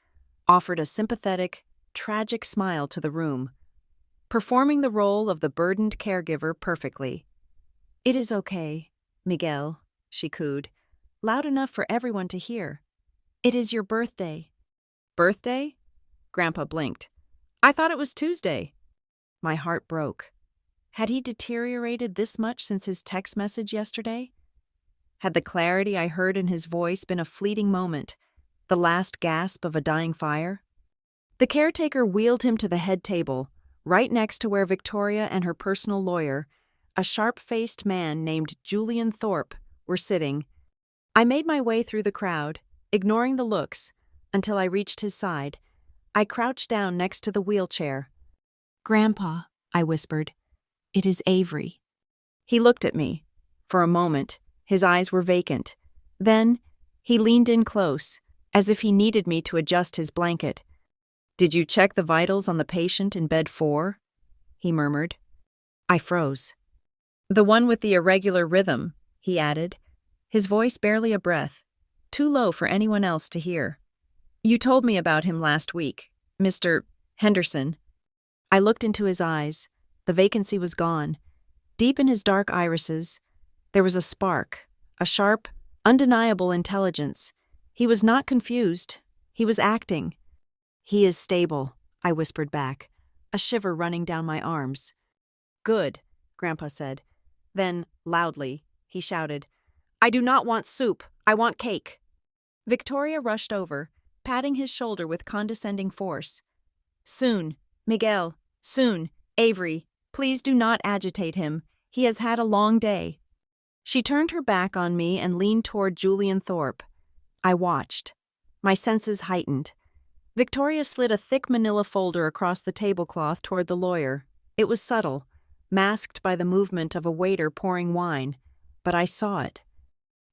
offered a sympathetic, tragic smile to the room, performing the role of the burdened caregiver perfectly. "It is okay, Miguel," she cooed, loud enough for everyone to hear. "It is your birthday." "Birthday?" Grandpa blinked. "I thought it was Tuesday." My heart broke. Had he deteriorated this much since his text message yesterday? Had the clarity I heard in his voice been a fleeting moment, the last gasp of a dying fire? The caretaker wheeled him to the head table, right next to where Victoria and her personal lawyer, a sharp-faced man named Julian Thorpe, were sitting. I made my way through the crowd, ignoring the looks, until I reached his side. I crouched down next to the wheelchair. "Grandpa," I whispered, "it is Avery." He looked at me. For a moment, his eyes were vacant. Then, he leaned in close, as if he needed me to adjust his blanket. "Did you check the vitals on the patient in bed 4? He murmured. I froze. "The one with the irregular rhythm," he added, his voice barely a breath, too low for anyone else to hear. "You told me about him last week, Mr. Henderson." I looked into his eyes. The vacancy was gone. Deep in his dark irises, there was a spark, a sharp, undeniable intelligence. He was not confused. He was acting. "He is stable," I whispered back, a shiver running down my arms. "Good," Grandpa said. Then, loudly, he shouted, "I do not want soup. I want cake." Victoria rushed over, patting his shoulder with condescending force. "Soon, Miguel, soon, Avery, please do not agitate him. He has had a long day." She turned her back on me and leaned toward Julian Thorpe. I watched. My senses heightened. Victoria slid a thick manila folder across the tablecloth toward the lawyer. It was subtle, masked by the movement of a waiter pouring wine, but I saw it.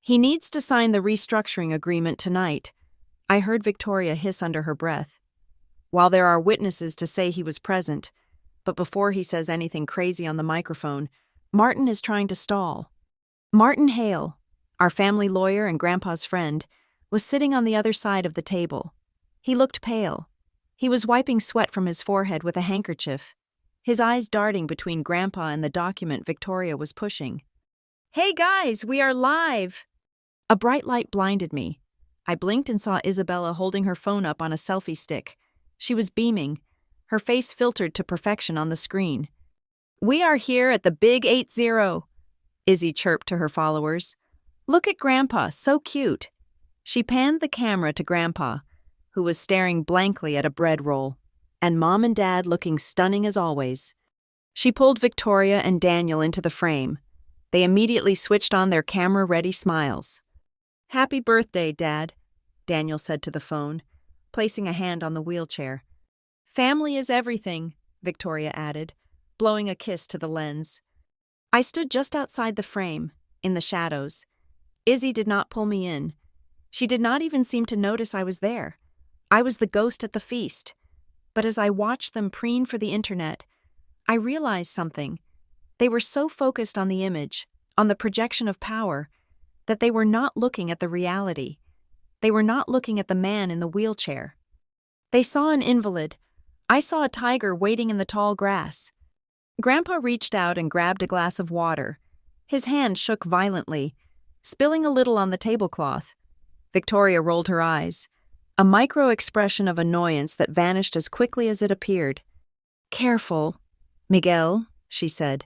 "He needs to sign the restructuring agreement tonight," I heard Victoria hiss under her breath. "While there are witnesses to say he was present, but before he says anything crazy on the microphone, Martin is trying to stall." Martin Hale, our family lawyer and Grandpa's friend, was sitting on the other side of the table. He looked pale. He was wiping sweat from his forehead with a handkerchief, his eyes darting between Grandpa and the document Victoria was pushing. "Hey guys, we are live!" A bright light blinded me. I blinked and saw Isabella holding her phone up on a selfie stick. She was beaming, her face filtered to perfection on the screen. "We are here at the Big 80, Izzy chirped to her followers. "Look at Grandpa, so cute." She panned the camera to Grandpa, who was staring blankly at a bread roll, and Mom and Dad looking stunning as always. She pulled Victoria and Daniel into the frame. They immediately switched on their camera-ready smiles. "Happy birthday, Dad," Daniel said to the phone, placing a hand on the wheelchair. "Family is everything," Victoria added, blowing a kiss to the lens. I stood just outside the frame, in the shadows. Izzy did not pull me in. She did not even seem to notice I was there. I was the ghost at the feast. But as I watched them preen for the internet, I realized something. They were so focused on the image, on the projection of power, that they were not looking at the reality. They were not looking at the man in the wheelchair. They saw an invalid. I saw a tiger waiting in the tall grass. Grandpa reached out and grabbed a glass of water. His hand shook violently, spilling a little on the tablecloth. Victoria rolled her eyes, a micro-expression of annoyance that vanished as quickly as it appeared. "Careful, Miguel," she said.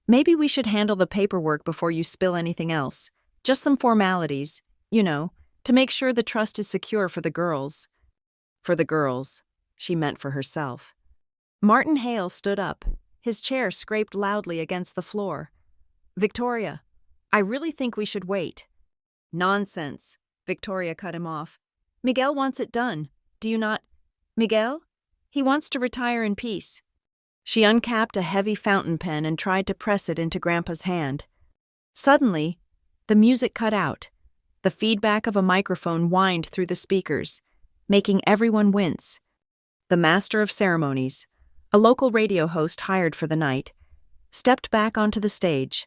"Maybe we should handle the paperwork before you spill anything else. Just some formalities, to make sure the trust is secure for the girls." For the girls, she meant for herself. Martin Hale stood up. His chair scraped loudly against the floor. "Victoria, I really think we should wait." "Nonsense," Victoria cut him off. "Miguel wants it done. Do you not? Miguel? He wants to retire in peace." She uncapped a heavy fountain pen and tried to press it into Grandpa's hand. Suddenly, the music cut out. The feedback of a microphone whined through the speakers, making everyone wince. The master of ceremonies, a local radio host hired for the night, stepped back onto the stage.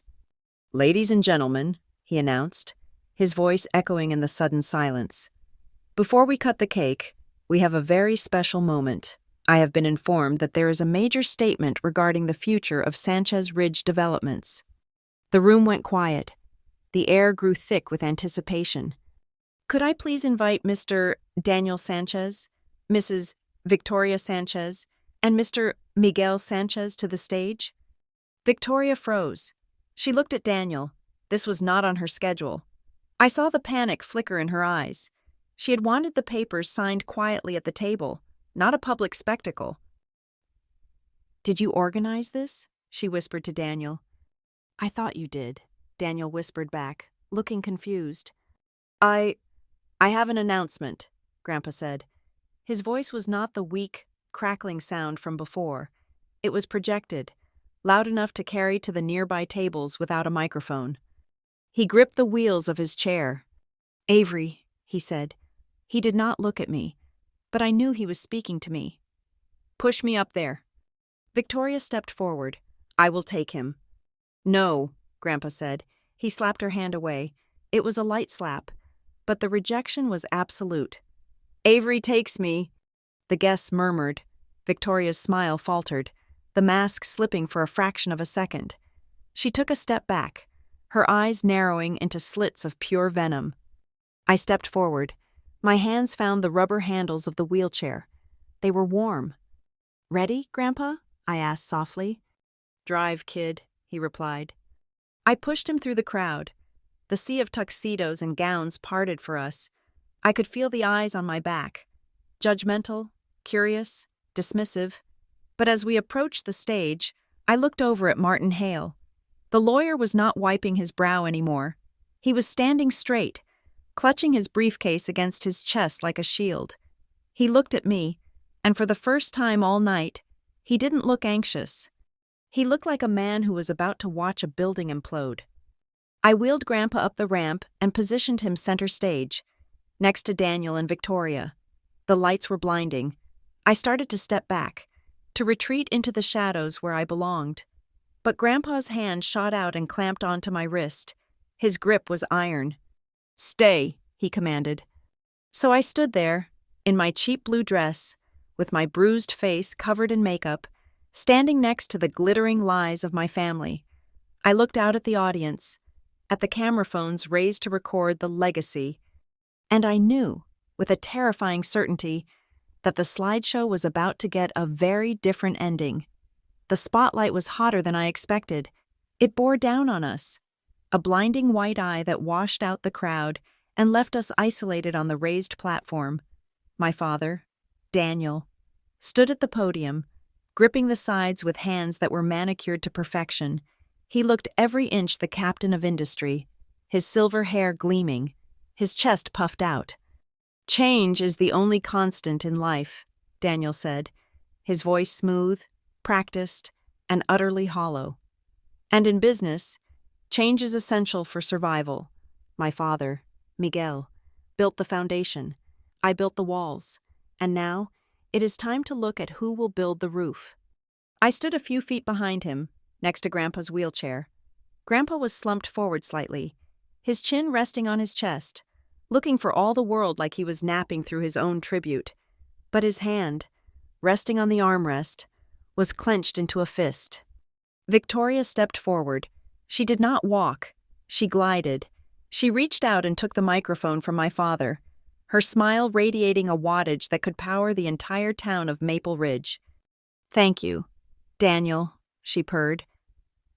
"Ladies and gentlemen," he announced, his voice echoing in the sudden silence. "Before we cut the cake, we have a very special moment. I have been informed that there is a major statement regarding the future of Sanchez Ridge developments." The room went quiet. The air grew thick with anticipation. "Could I please invite Mr. Daniel Sanchez, Mrs. Victoria Sanchez, and Mr. Miguel Sanchez to the stage?" Victoria froze. She looked at Daniel. This was not on her schedule. I saw the panic flicker in her eyes. She had wanted the papers signed quietly at the table, not a public spectacle. "Did you organize this?" she whispered to Daniel. I thought you did, Daniel whispered back, looking confused. I have an announcement, Grandpa said. His voice was not the weak, crackling sound from before. It was projected, loud enough to carry to the nearby tables without a microphone. He gripped the wheels of his chair. Avery, he said. He did not look at me, but I knew he was speaking to me. Push me up there. Victoria stepped forward. I will take him. No, Grandpa said. He slapped her hand away. It was a light slap, but the rejection was absolute. Avery takes me, the guests murmured. Victoria's smile faltered, the mask slipping for a fraction of a second. She took a step back, her eyes narrowing into slits of pure venom. I stepped forward. My hands found the rubber handles of the wheelchair. They were warm. Ready, Grandpa? I asked softly. Drive, kid, he replied. I pushed him through the crowd. The sea of tuxedos and gowns parted for us. I could feel the eyes on my back. Judgmental, curious, dismissive. But as we approached the stage, I looked over at Martin Hale. The lawyer was not wiping his brow anymore. He was standing straight, clutching his briefcase against his chest like a shield. He looked at me, and for the first time all night, he didn't look anxious. He looked like a man who was about to watch a building implode. I wheeled Grandpa up the ramp and positioned him center stage, next to Daniel and Victoria. The lights were blinding. I started to step back, to retreat into the shadows where I belonged. But Grandpa's hand shot out and clamped onto my wrist. His grip was iron. Stay, he commanded. So I stood there, in my cheap blue dress, with my bruised face covered in makeup, standing next to the glittering lies of my family. I looked out at the audience, at the camera phones raised to record the legacy, and I knew, with a terrifying certainty, that the slideshow was about to get a very different ending. The spotlight was hotter than I expected. It bore down on us, a blinding white eye that washed out the crowd and left us isolated on the raised platform. My father, Daniel, stood at the podium, gripping the sides with hands that were manicured to perfection. He looked every inch the captain of industry, his silver hair gleaming, his chest puffed out. Change is the only constant in life, Daniel said, his voice smooth, practiced, and utterly hollow. And in business, change is essential for survival. My father, Miguel, built the foundation. I built the walls. And now, it is time to look at who will build the roof. I stood a few feet behind him, next to Grandpa's wheelchair. Grandpa was slumped forward slightly, his chin resting on his chest, looking for all the world like he was napping through his own tribute. But his hand, resting on the armrest, was clenched into a fist. Victoria stepped forward. She did not walk. She glided. She reached out and took the microphone from my father, her smile radiating a wattage that could power the entire town of Maple Ridge. Thank you, Daniel, she purred.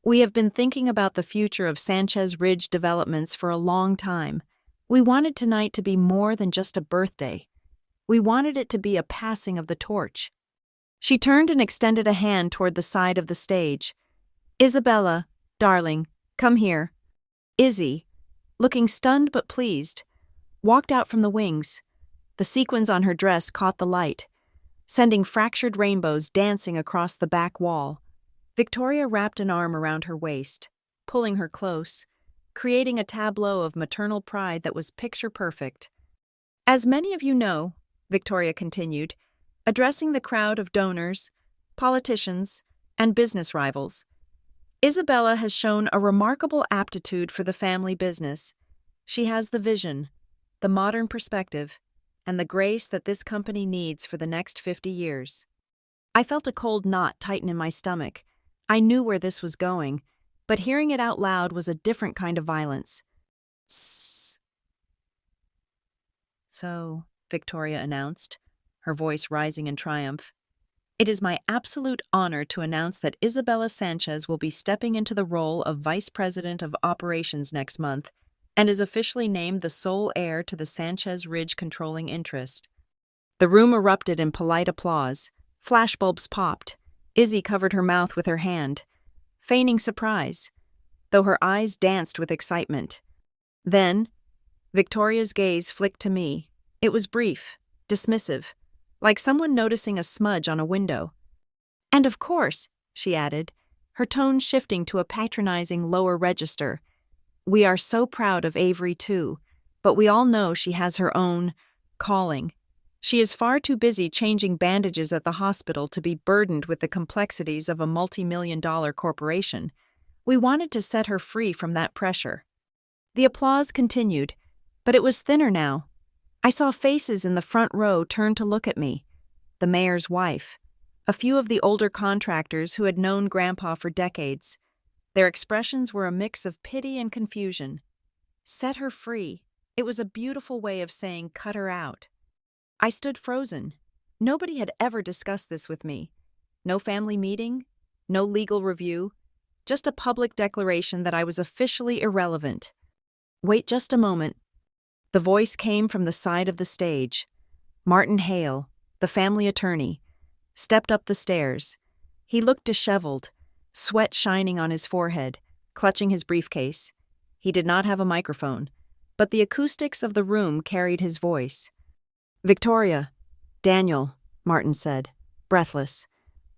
We have been thinking about the future of Sanchez Ridge developments for a long time. We wanted tonight to be more than just a birthday. We wanted it to be a passing of the torch. She turned and extended a hand toward the side of the stage. Isabella, darling, come here. Izzy, looking stunned but pleased, walked out from the wings. The sequins on her dress caught the light, sending fractured rainbows dancing across the back wall. Victoria wrapped an arm around her waist, pulling her close, creating a tableau of maternal pride that was picture-perfect. As many of you know, Victoria continued, addressing the crowd of donors, politicians, and business rivals, Isabella has shown a remarkable aptitude for the family business. She has the vision, the modern perspective, and the grace that this company needs for the next 50 years. I felt a cold knot tighten in my stomach. I knew where this was going, but hearing it out loud was a different kind of violence. Sss. So, Victoria announced, her voice rising in triumph, it is my absolute honor to announce that Isabella Sanchez will be stepping into the role of Vice President of Operations next month and is officially named the sole heir to the Sanchez Ridge controlling interest. The room erupted in polite applause. Flashbulbs popped. Izzy covered her mouth with her hand, feigning surprise. though her eyes danced with excitement. Then, Victoria's gaze flicked to me. It was brief, dismissive, like someone noticing a smudge on a window. "And of course," she added, her tone shifting to a patronizing lower register, "we are so proud of Avery too, but we all know she has her own calling. She is far too busy changing bandages at the hospital to be burdened with the complexities of a multi-million-dollar corporation. We wanted to set her free from that pressure." The applause continued, but it was thinner now. I saw faces in the front row turn to look at me. The mayor's wife, a few of the older contractors who had known Grandpa for decades. Their expressions were a mix of pity and confusion. Set her free. It was a beautiful way of saying cut her out. I stood frozen. Nobody had ever discussed this with me. No family meeting, no legal review, just a public declaration that I was officially irrelevant. "Wait just a moment." The voice came from the side of the stage. Martin Hale, the family attorney, stepped up the stairs. He looked disheveled, sweat shining on his forehead, clutching his briefcase. He did not have a microphone, but the acoustics of the room carried his voice. "Victoria, Daniel," Martin said, breathless.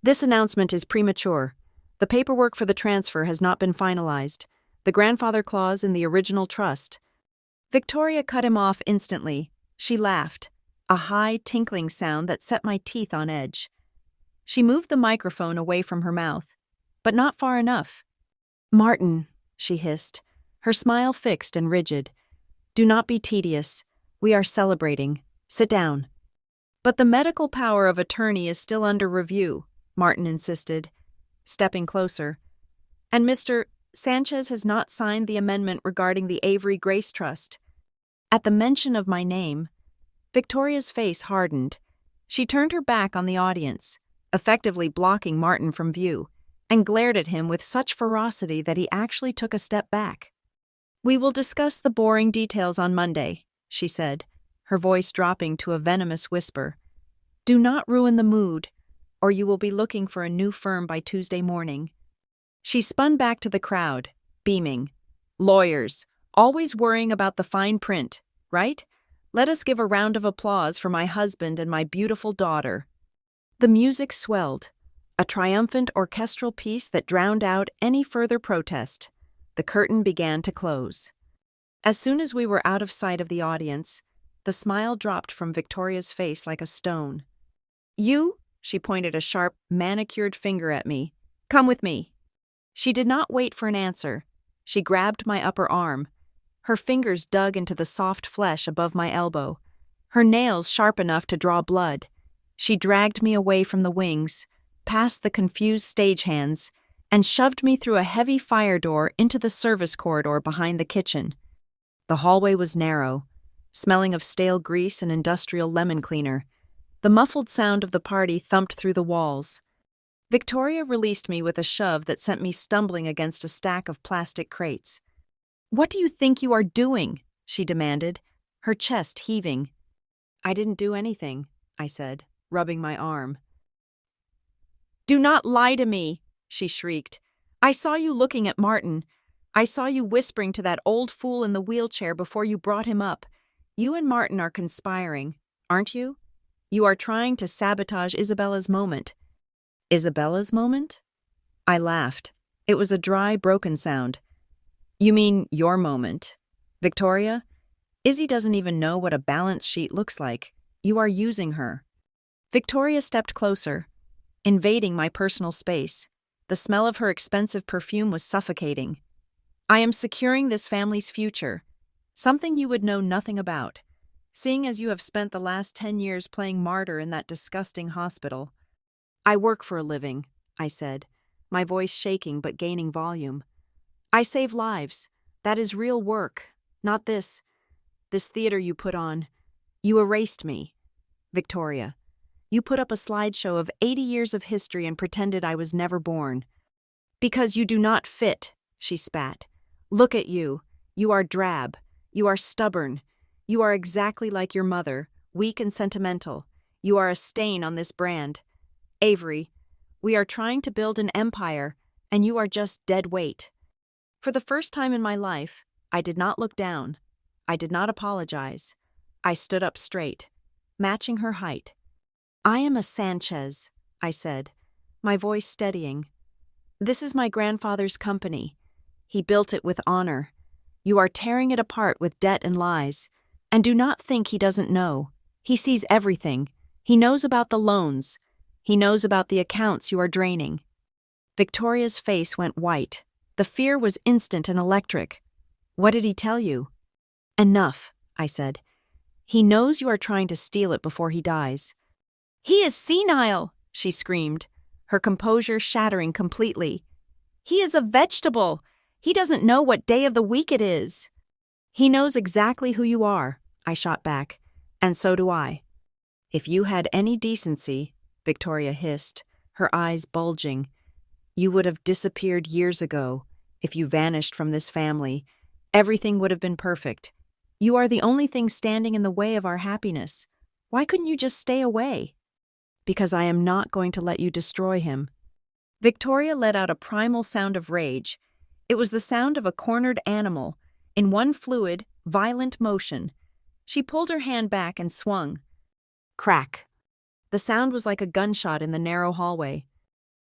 "This announcement is premature. The paperwork for the transfer has not been finalized. The grandfather clause in the original trust." Victoria cut him off instantly. She laughed, a high, tinkling sound that set my teeth on edge. She moved the microphone away from her mouth, but not far enough. "Martin," she hissed, her smile fixed and rigid. "Do not be tedious. We are celebrating. Sit down." "But the medical power of attorney is still under review," Martin insisted, stepping closer. "And Mr. Sanchez has not signed the amendment regarding the Avery Grace Trust." At the mention of my name, Victoria's face hardened. She turned her back on the audience, effectively blocking Martin from view, and glared at him with such ferocity that he actually took a step back. "We will discuss the boring details on Monday," she said, her voice dropping to a venomous whisper. "Do not ruin the mood, or you will be looking for a new firm by Tuesday morning." She spun back to the crowd, beaming. "Lawyers, always worrying about the fine print, right? Let us give a round of applause for my husband and my beautiful daughter." The music swelled, a triumphant orchestral piece that drowned out any further protest. The curtain began to close. As soon as we were out of sight of the audience, the smile dropped from Victoria's face like a stone. "You," she pointed a sharp, manicured finger at me. "Come with me." She did not wait for an answer. She grabbed my upper arm. Her fingers dug into the soft flesh above my elbow, her nails sharp enough to draw blood. She dragged me away from the wings, past the confused stagehands, and shoved me through a heavy fire door into the service corridor behind the kitchen. The hallway was narrow, smelling of stale grease and industrial lemon cleaner. The muffled sound of the party thumped through the walls. Victoria released me with a shove that sent me stumbling against a stack of plastic crates. "What do you think you are doing?" she demanded, her chest heaving. "I didn't do anything," I said, rubbing my arm. "Do not lie to me," she shrieked. "I saw you looking at Martin. I saw you whispering to that old fool in the wheelchair before you brought him up. You and Martin are conspiring, aren't you? You are trying to sabotage Isabella's moment." "Isabella's moment?" I laughed. It was a dry, broken sound. "You mean your moment. Victoria, Izzy doesn't even know what a balance sheet looks like. You are using her." Victoria stepped closer, invading my personal space. The smell of her expensive perfume was suffocating. "I am securing this family's future, something you would know nothing about, seeing as you have spent the last 10 years playing martyr in that disgusting hospital." "I work for a living," I said, my voice shaking but gaining volume. "I save lives. That is real work, not this theater you put on. You erased me. Victoria, you put up a slideshow of 80 years of history and pretended I was never born." "Because you do not fit," she spat. "Look at you. You are drab. You are stubborn. You are exactly like your mother, weak and sentimental. You are a stain on this brand. Avery, we are trying to build an empire, and you are just dead weight." For the first time in my life, I did not look down. I did not apologize. I stood up straight, matching her height. "I am a Sanchez," I said, my voice steadying. "This is my grandfather's company. He built it with honor. You are tearing it apart with debt and lies. And do not think he doesn't know. He sees everything. He knows about the loans. He knows about the accounts you are draining." Victoria's face went white. The fear was instant and electric. "What did he tell you?" "Enough," I said. "He knows you are trying to steal it before he dies." "He is senile," she screamed, her composure shattering completely. "He is a vegetable. He doesn't know what day of the week it is." "He knows exactly who you are," I shot back, "and so do I." "If you had any decency," Victoria hissed, her eyes bulging, "you would have disappeared years ago. If you vanished from this family, everything would have been perfect. You are the only thing standing in the way of our happiness. Why couldn't you just stay away?" "Because I am not going to let you destroy him." Victoria let out a primal sound of rage. It was the sound of a cornered animal, in one fluid, violent motion. She pulled her hand back and swung. Crack. The sound was like a gunshot in the narrow hallway.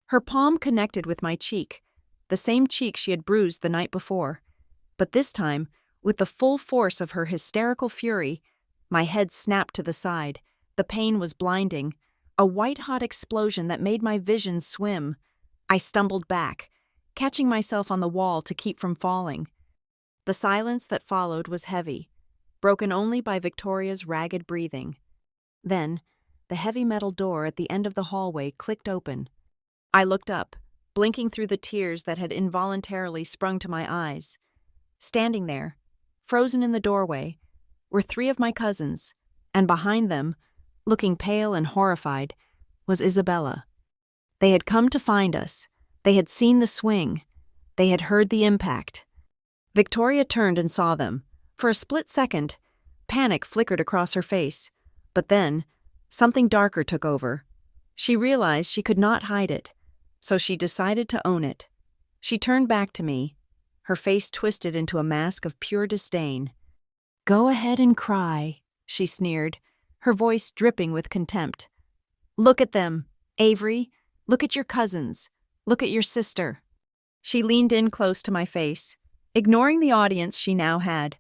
Her palm connected with my cheek, the same cheek she had bruised the night before. But this time, with the full force of her hysterical fury, my head snapped to the side. The pain was blinding, a white-hot explosion that made my vision swim. I stumbled back, catching myself on the wall to keep from falling. The silence that followed was heavy, broken only by Victoria's ragged breathing. Then, the heavy metal door at the end of the hallway clicked open. I looked up, blinking through the tears that had involuntarily sprung to my eyes. Standing there, frozen in the doorway, were 3 of my cousins, and behind them, looking pale and horrified, was Isabella. They had come to find us. They had seen the swing. They had heard the impact. Victoria turned and saw them. For a split second, panic flickered across her face. But then, something darker took over. She realized she could not hide it, so she decided to own it. She turned back to me, her face twisted into a mask of pure disdain. "Go ahead and cry," she sneered, her voice dripping with contempt. "Look at them, Avery. Look at your cousins. Look at your sister." She leaned in close to my face, ignoring the audience she now had.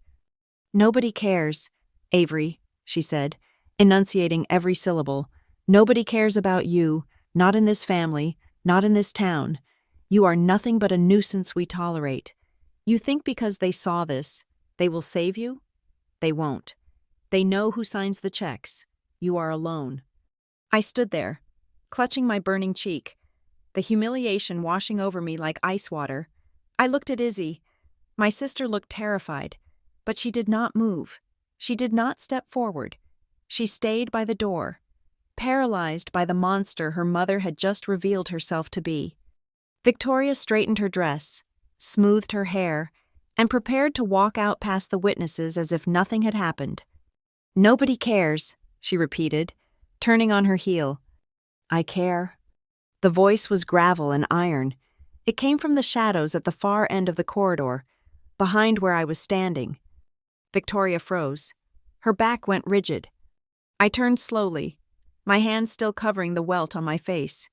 "Nobody cares, Avery," she said, enunciating every syllable. "Nobody cares about you, not in this family, not in this town. You are nothing but a nuisance we tolerate. You think because they saw this, they will save you? They won't. They know who signs the checks. You are alone." I stood there, clutching my burning cheek, the humiliation washing over me like ice water. I looked at Izzy. My sister looked terrified, but she did not move. She did not step forward. She stayed by the door, paralyzed by the monster her mother had just revealed herself to be. Victoria straightened her dress, smoothed her hair, and prepared to walk out past the witnesses as if nothing had happened. "Nobody cares," she repeated, turning on her heel. "I care." The voice was gravel and iron. It came from the shadows at the far end of the corridor, behind where I was standing. Victoria froze. Her back went rigid. I turned slowly, my hand still covering the welt on my face.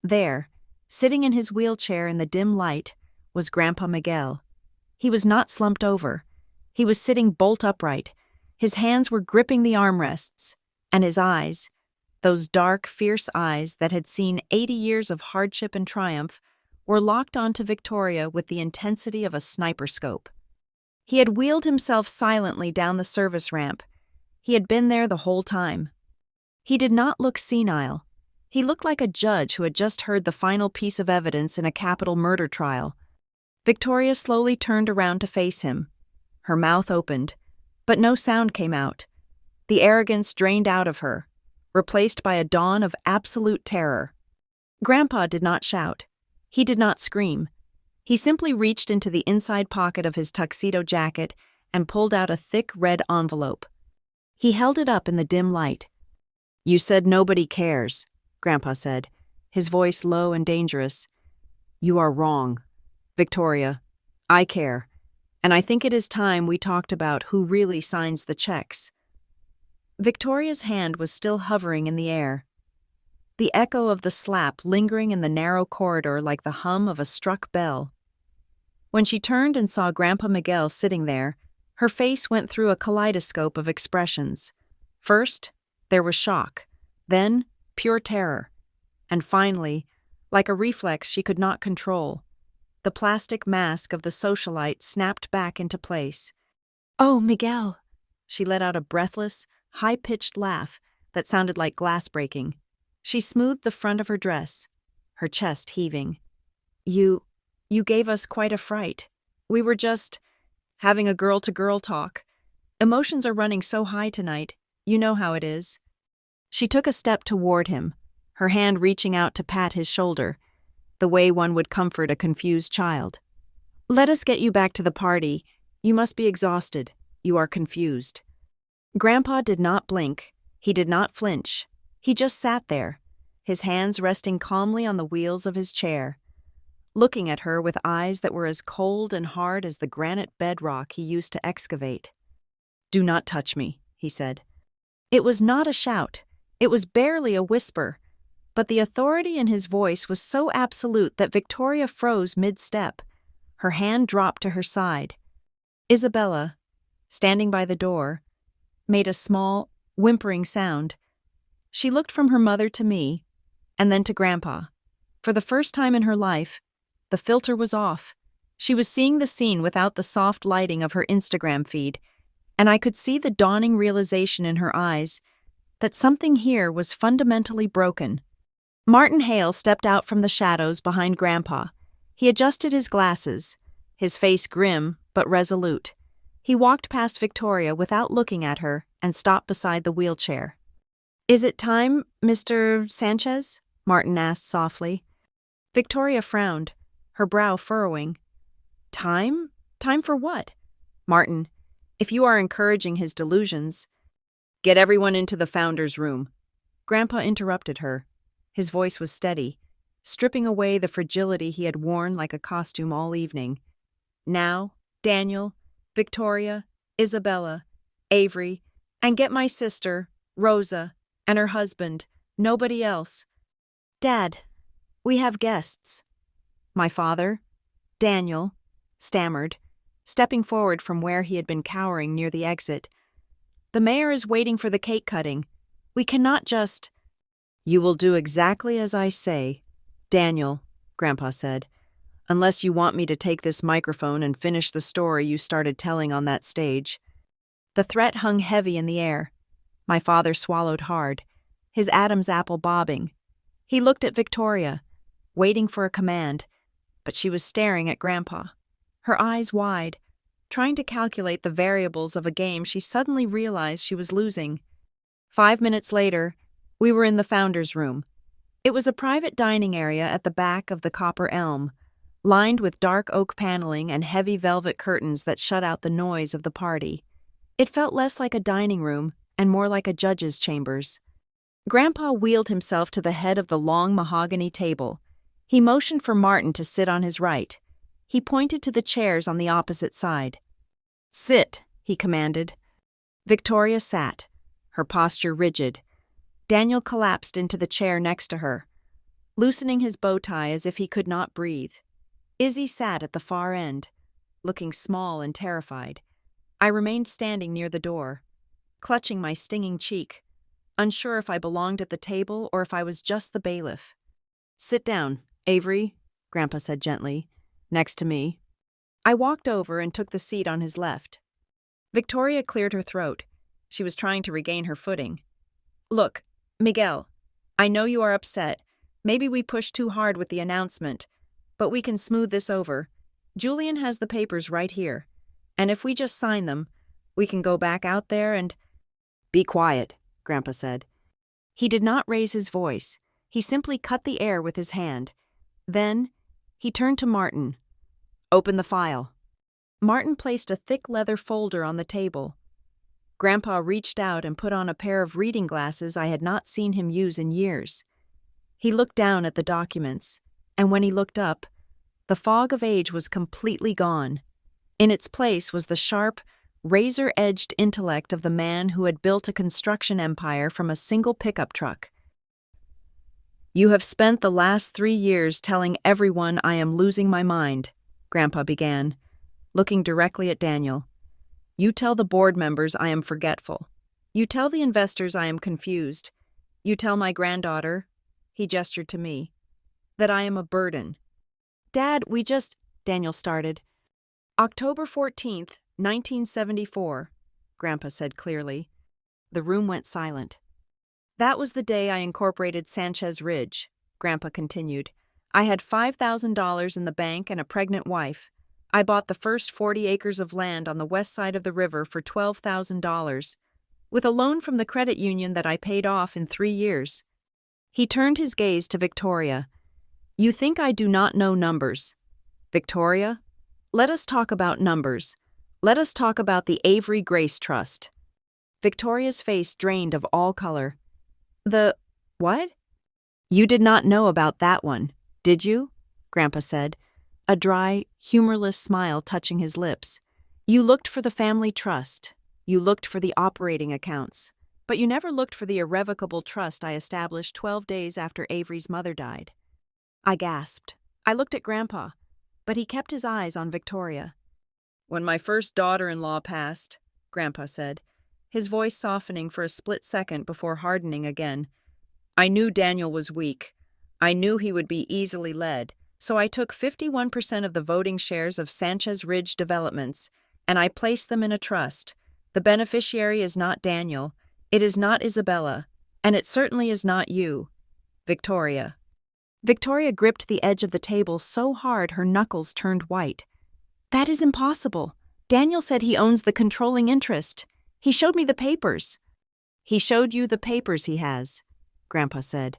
There, sitting in his wheelchair in the dim light, was Grandpa Miguel. He was not slumped over. He was sitting bolt upright. His hands were gripping the armrests, and his eyes, those dark, fierce eyes that had seen 80 years of hardship and triumph, were locked onto Victoria with the intensity of a sniper scope. He had wheeled himself silently down the service ramp. He had been there the whole time. He did not look senile. He looked like a judge who had just heard the final piece of evidence in a capital murder trial. Victoria slowly turned around to face him. Her mouth opened, but no sound came out. The arrogance drained out of her, replaced by a dawn of absolute terror. Grandpa did not shout. He did not scream. He simply reached into the inside pocket of his tuxedo jacket and pulled out a thick red envelope. He held it up in the dim light. "You said nobody cares," Grandpa said, his voice low and dangerous. "You are wrong. Victoria, I care, and I think it is time we talked about who really signs the checks. Victoria's hand was still hovering in the air, the echo of the slap lingering in the narrow corridor like the hum of a struck bell. When she turned and saw Grandpa Miguel sitting there, her face went through a kaleidoscope of expressions. First, there was shock, then pure terror, and finally, like a reflex she could not control, the plastic mask of the socialite snapped back into place. "Oh, Miguel!" She let out a breathless, high-pitched laugh that sounded like glass breaking. She smoothed the front of her dress, her chest heaving. You gave us quite a fright. We were just having a girl-to-girl talk. Emotions are running so high tonight. You know how it is." She took a step toward him, her hand reaching out to pat his shoulder, the way one would comfort a confused child. "Let us get you back to the party. You must be exhausted. You are confused." Grandpa did not blink. He did not flinch. He just sat there, his hands resting calmly on the wheels of his chair, looking at her with eyes that were as cold and hard as the granite bedrock he used to excavate. "Do not touch me," he said. It was not a shout. It was barely a whisper, but the authority in his voice was so absolute that Victoria froze mid-step. Her hand dropped to her side. Isabella, standing by the door, made a small, whimpering sound. She looked from her mother to me, and then to Grandpa. For the first time in her life, the filter was off. She was seeing the scene without the soft lighting of her Instagram feed, and I could see the dawning realization in her eyes that something here was fundamentally broken. Martin Hale stepped out from the shadows behind Grandpa. He adjusted his glasses, his face grim but resolute. He walked past Victoria without looking at her and stopped beside the wheelchair. "Is it time, Mr. Sanchez?" Martin asked softly. Victoria frowned, her brow furrowing. "Time? Time for what?" "Martin, if you are encouraging his delusions—" "Get everyone into the founder's room." Grandpa interrupted her. His voice was steady, stripping away the fragility he had worn like a costume all evening. "Now, Daniel, Victoria, Isabella, Avery, and get my sister, Rosa, and her husband, nobody else. Dad, we have guests." My father, Daniel, stammered, stepping forward from where he had been cowering near the exit. "The mayor is waiting for the cake cutting. We cannot just—" "You will do exactly as I say, Daniel," Grandpa said, "unless you want me to take this microphone and finish the story you started telling on that stage." The threat hung heavy in the air. My father swallowed hard, his Adam's apple bobbing. He looked at Victoria, waiting for a command, but she was staring at Grandpa, her eyes wide, trying to calculate the variables of a game she suddenly realized she was losing. 5 minutes later, we were in the founder's room. It was a private dining area at the back of the copper elm, lined with dark oak paneling and heavy velvet curtains that shut out the noise of the party. It felt less like a dining room and more like a judge's chambers. Grandpa wheeled himself to the head of the long mahogany table. He motioned for Martin to sit on his right. He pointed to the chairs on the opposite side. "Sit," he commanded. Victoria sat, her posture rigid. Daniel collapsed into the chair next to her, loosening his bow tie as if he could not breathe. Izzy sat at the far end, looking small and terrified. I remained standing near the door, clutching my stinging cheek, unsure if I belonged at the table or if I was just the bailiff. "Sit down, Avery," Grandpa said gently, "next to me." I walked over and took the seat on his left. Victoria cleared her throat. She was trying to regain her footing. "Look, Miguel, I know you are upset. Maybe we pushed too hard with the announcement, but we can smooth this over. Julian has the papers right here, and if we just sign them, we can go back out there and—" "Be quiet," Grandpa said. He did not raise his voice. He simply cut the air with his hand. Then, he turned to Martin. "Open the file." Martin placed a thick leather folder on the table. Grandpa reached out and put on a pair of reading glasses I had not seen him use in years. He looked down at the documents, and when he looked up, The fog of age was completely gone. In its place was the sharp, razor-edged intellect of the man who had built a construction empire from a single pickup truck. "You have spent the last 3 years telling everyone I am losing my mind," Grandpa began, looking directly at Daniel. "You tell the board members I am forgetful. You tell the investors I am confused. You tell my granddaughter," he gestured to me, "that I am a burden." "Dad, Daniel started. "October 14th, 1974, Grandpa said clearly. The room went silent. "That was the day I incorporated Sanchez Ridge," Grandpa continued. "I had $5,000 in the bank and a pregnant wife. I bought the first 40 acres of land on the west side of the river for $12,000, with a loan from the credit union that I paid off in 3 years. He turned his gaze to Victoria. "You think I do not know numbers. Victoria, let us talk about numbers. Let us talk about the Avery Grace Trust." Victoria's face drained of all color. "The what?" "You did not know about that one, did you?" Grandpa said, a dry, humorless smile touching his lips. "You looked for the family trust. You looked for the operating accounts. But you never looked for the irrevocable trust I established 12 days after Avery's mother died." I gasped. I looked at Grandpa, but he kept his eyes on Victoria. "When my first daughter-in-law passed," Grandpa said, his voice softening for a split second before hardening again, "I knew Daniel was weak. I knew he would be easily led, so I took 51% of the voting shares of Sanchez Ridge Developments, and I placed them in a trust. The beneficiary is not Daniel, it is not Isabella, and it certainly is not you, Victoria." Victoria gripped the edge of the table so hard her knuckles turned white. "That is impossible. Daniel said he owns the controlling interest. He showed me the papers." "He showed you the papers he has," Grandpa said.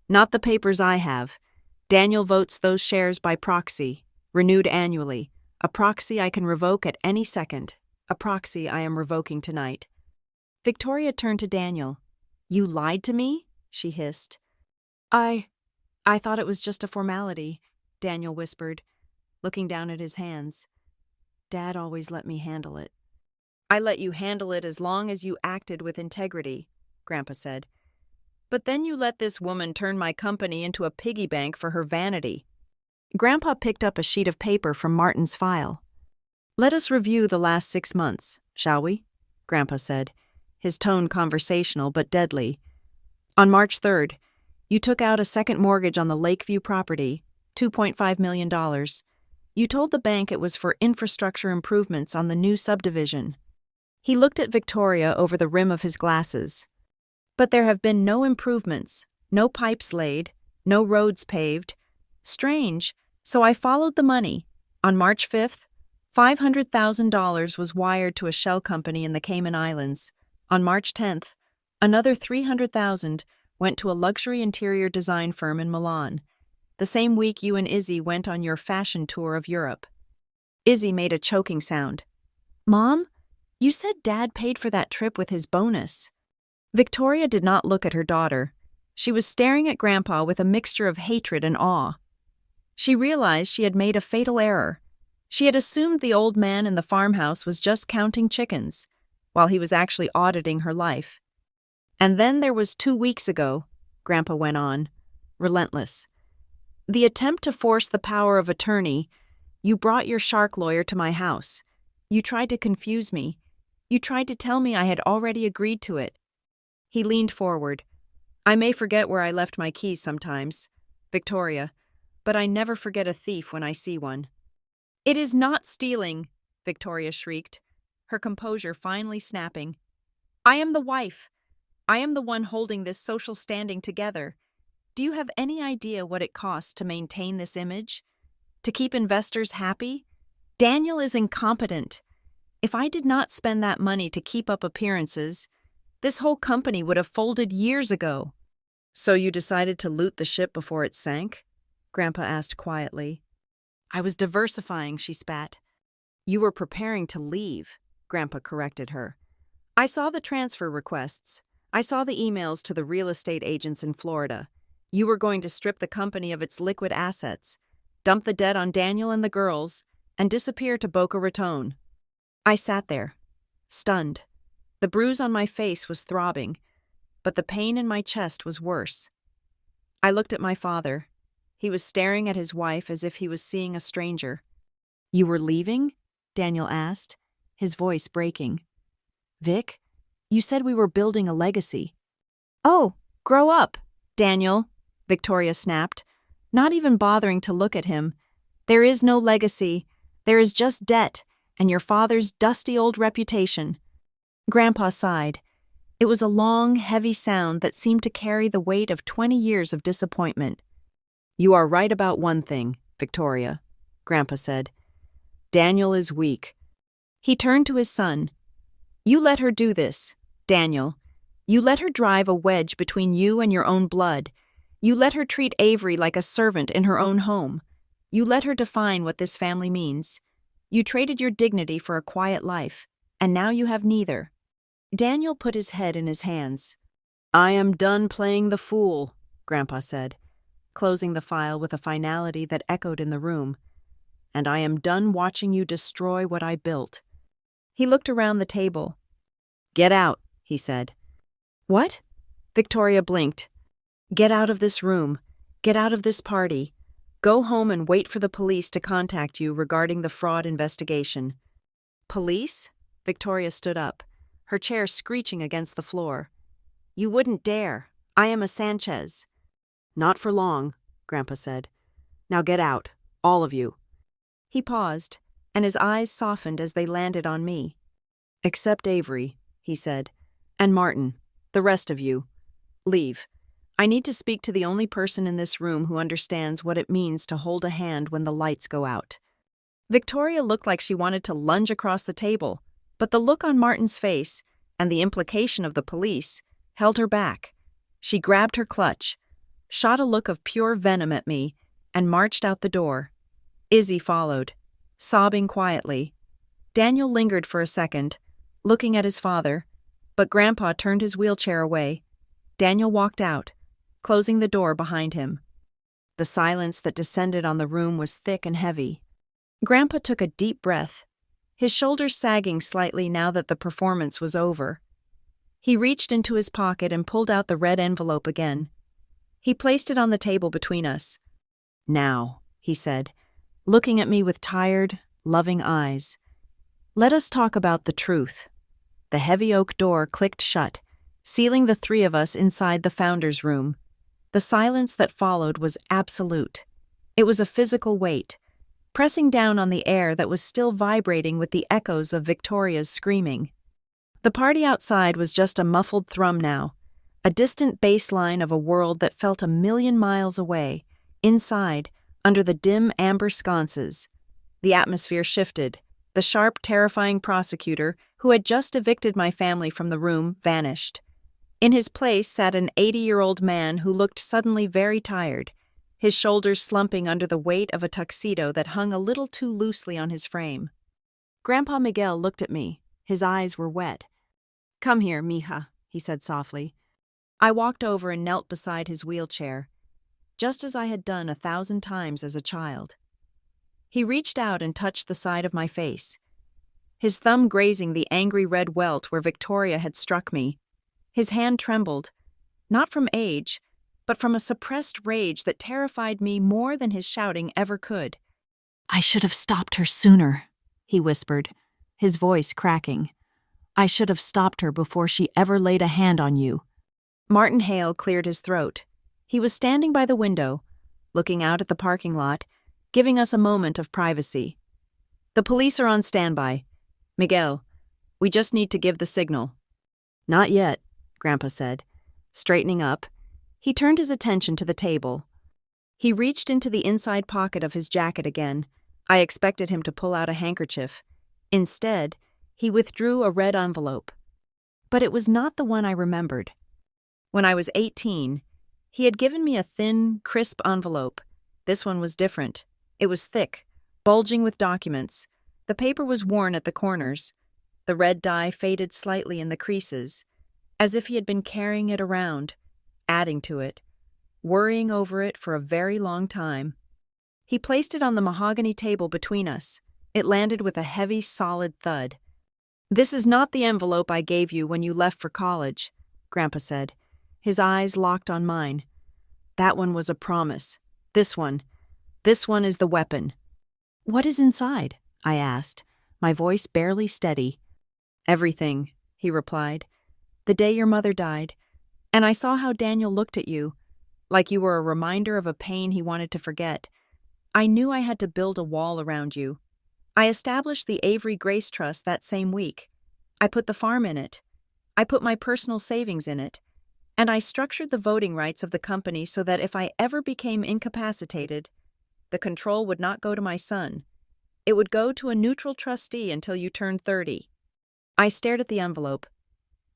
"Not the papers I have. Daniel votes those shares by proxy, renewed annually, a proxy I can revoke at any second, a proxy I am revoking tonight." Victoria turned to Daniel. "You lied to me?" she hissed. I thought it was just a formality," Daniel whispered, looking down at his hands. "Dad always let me handle it." "I let you handle it as long as you acted with integrity," Grandpa said. "But then you let this woman turn my company into a piggy bank for her vanity." Grandpa picked up a sheet of paper from Martin's file. "Let us review the last 6 months, shall we?" Grandpa said, his tone conversational but deadly. "On March 3rd, you took out a second mortgage on the Lakeview property, $2.5 million. You told the bank it was for infrastructure improvements on the new subdivision." He looked at Victoria over the rim of his glasses. "But there have been no improvements, no pipes laid, no roads paved. Strange, so I followed the money. On March 5th, $500,000 was wired to a shell company in the Cayman Islands. On March 10th, another $300,000 went to a luxury interior design firm in Milan. The same week you and Izzy went on your fashion tour of Europe." Izzy made a choking sound. "Mom, you said Dad paid for that trip with his bonus." Victoria did not look at her daughter. She was staring at Grandpa with a mixture of hatred and awe. She realized she had made a fatal error. She had assumed the old man in the farmhouse was just counting chickens, while he was actually auditing her life. "And then there was 2 weeks ago," Grandpa went on, relentless. "The attempt to force the power of attorney. You brought your shark lawyer to my house. You tried to confuse me. You tried to tell me I had already agreed to it." He leaned forward. "I may forget where I left my keys sometimes, Victoria, but I never forget a thief when I see one." "It is not stealing," Victoria shrieked, her composure finally snapping. "I am the wife. I am the one holding this social standing together. Do you have any idea what it costs to maintain this image? To keep investors happy? Daniel is incompetent. If I did not spend that money to keep up appearances, this whole company would have folded years ago." "So you decided to loot the ship before it sank?" Grandpa asked quietly. "I was diversifying," she spat. "You were preparing to leave," Grandpa corrected her. "I saw the transfer requests. I saw the emails to the real estate agents in Florida. You were going to strip the company of its liquid assets. dump the debt on Daniel and the girls, and disappear to Boca Raton. I sat there, stunned. The bruise on my face was throbbing, but the pain in my chest was worse. I looked at my father. He was staring at his wife as if he was seeing a stranger. "You were leaving?" Daniel asked, his voice breaking. "Vic, you said we were building a legacy." "Oh, grow up, Daniel," Victoria snapped, not even bothering to look at him. "There is no legacy. There is just debt, and your father's dusty old reputation." Grandpa sighed. It was a long, heavy sound that seemed to carry the weight of 20 years of disappointment. "You are right about one thing, Victoria," Grandpa said. "Daniel is weak." He turned to his son. "You let her do this, Daniel. You let her drive a wedge between you and your own blood. You let her treat Avery like a servant in her own home. You let her define what this family means. You traded your dignity for a quiet life, and now you have neither." Daniel put his head in his hands. "I am done playing the fool," Grandpa said, closing the file with a finality that echoed in the room. "And I am done watching you destroy what I built." He looked around the table. "Get out," he said. "What?" Victoria blinked. "Get out of this room. Get out of this party. Go home and wait for the police to contact you regarding the fraud investigation." "Police?" Victoria stood up, her chair screeching against the floor. "You wouldn't dare. I am a Sanchez." "Not for long," Grandpa said. "Now get out, all of you." He paused, and his eyes softened as they landed on me. "Except Avery," he said, "and Martin, the rest of you. Leave. I need to speak to the only person in this room who understands what it means to hold a hand when the lights go out." Victoria looked like she wanted to lunge across the table, but the look on Martin's face, and the implication of the police, held her back. She grabbed her clutch, shot a look of pure venom at me, and marched out the door. Izzy followed, sobbing quietly. Daniel lingered for a second, looking at his father, but Grandpa turned his wheelchair away. Daniel walked out, closing the door behind him. The silence that descended on the room was thick and heavy. Grandpa took a deep breath, his shoulders sagging slightly now that the performance was over. He reached into his pocket and pulled out the red envelope again. He placed it on the table between us. "Now," he said, looking at me with tired, loving eyes, "let us talk about the truth." The heavy oak door clicked shut, sealing the three of us inside the founder's room. The silence that followed was absolute. It was a physical weight, pressing down on the air that was still vibrating with the echoes of Victoria's screaming. The party outside was just a muffled thrum now, a distant bass line of a world that felt a million miles away. Inside, under the dim amber sconces, the atmosphere shifted. The sharp, terrifying prosecutor, who had just evicted my family from the room, vanished. In his place sat an 80-year-old man who looked suddenly very tired, his shoulders slumping under the weight of a tuxedo that hung a little too loosely on his frame. Grandpa Miguel looked at me. His eyes were wet. "Come here, mija," he said softly. I walked over and knelt beside his wheelchair, just as I had done 1,000 times as a child. He reached out and touched the side of my face, his thumb grazing the angry red welt where Victoria had struck me. His hand trembled, not from age, but from a suppressed rage that terrified me more than his shouting ever could. "I should have stopped her sooner," he whispered, his voice cracking. "I should have stopped her before she ever laid a hand on you." Martin Hale cleared his throat. He was standing by the window, looking out at the parking lot, giving us a moment of privacy. "The police are on standby. Miguel, we just need to give the signal." "Not yet," Grandpa said. Straightening up, he turned his attention to the table. He reached into the inside pocket of his jacket again. I expected him to pull out a handkerchief. Instead, he withdrew a red envelope. But it was not the one I remembered. When I was 18, he had given me a thin, crisp envelope. This one was different. It was thick, bulging with documents. The paper was worn at the corners. The red dye faded slightly in the creases, as if he had been carrying it around, adding to it, worrying over it for a very long time. He placed it on the mahogany table between us. It landed with a heavy, solid thud. "This is not the envelope I gave you when you left for college," Grandpa said. His eyes locked on mine. "That one was a promise. This one is the weapon." "What is inside?" I asked, my voice barely steady. "Everything," he replied. "The day your mother died. And I saw how Daniel looked at you, like you were a reminder of a pain he wanted to forget. I knew I had to build a wall around you. I established the Avery Grace Trust that same week. I put the farm in it. I put my personal savings in it. And I structured the voting rights of the company so that if I ever became incapacitated, the control would not go to my son. It would go to a neutral trustee until you turned 30. I stared at the envelope.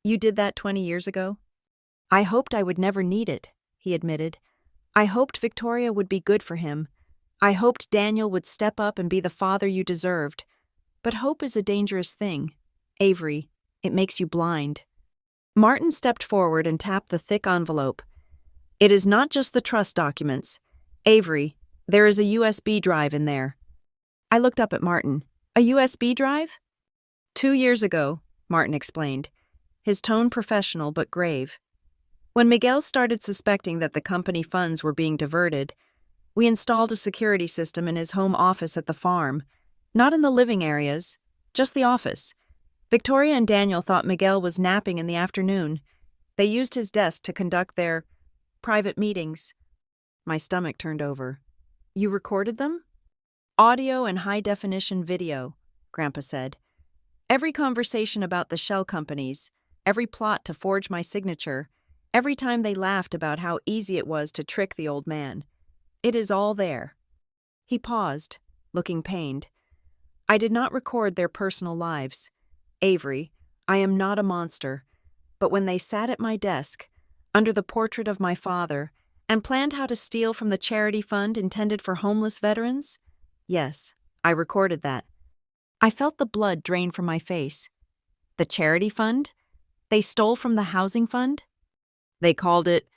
"You did that 20 years ago?" "I hoped I would never need it," he admitted. "I hoped Victoria would be good for him. I hoped Daniel would step up and be the father you deserved. But hope is a dangerous thing. Avery, it makes you blind." Martin stepped forward and tapped the thick envelope. "It is not just the trust documents. Avery, there is a USB drive in there." I looked up at Martin. "A USB drive?" 2 years ago, Martin explained, his tone professional but grave. "When Miguel started suspecting that the company funds were being diverted, we installed a security system in his home office at the farm, not in the living areas, just the office. Victoria and Daniel thought Miguel was napping in the afternoon. They used his desk to conduct their private meetings." My stomach turned over. "You recorded them?" "Audio and high-definition video," Grandpa said. "Every conversation about the shell companies, every plot to forge my signature, every time they laughed about how easy it was to trick the old man. It is all there." He paused, looking pained. "I did not record their personal lives. Avery, I am not a monster, but when they sat at my desk, under the portrait of my father, and planned how to steal from the charity fund intended for homeless veterans, yes, I recorded that." I felt the blood drain from my face. "The charity fund? They stole from the housing fund?" "They called it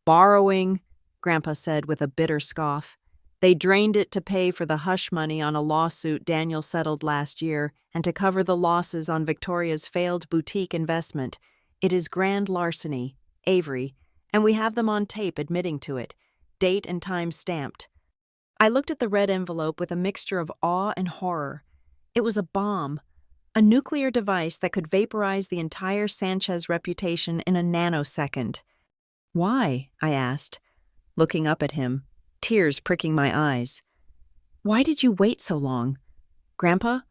borrowing," Grandpa said with a bitter scoff. "They drained it to pay for the hush money on a lawsuit Daniel settled last year and to cover the losses on Victoria's failed boutique investment. It is grand larceny, Avery, and we have them on tape admitting to it, date and time stamped." I looked at the red envelope with a mixture of awe and horror. It was a bomb, a nuclear device that could vaporize the entire Sanchez reputation in a nanosecond. "Why?" I asked, looking up at him, tears pricking my eyes. "Why did you wait so long? Grandpa,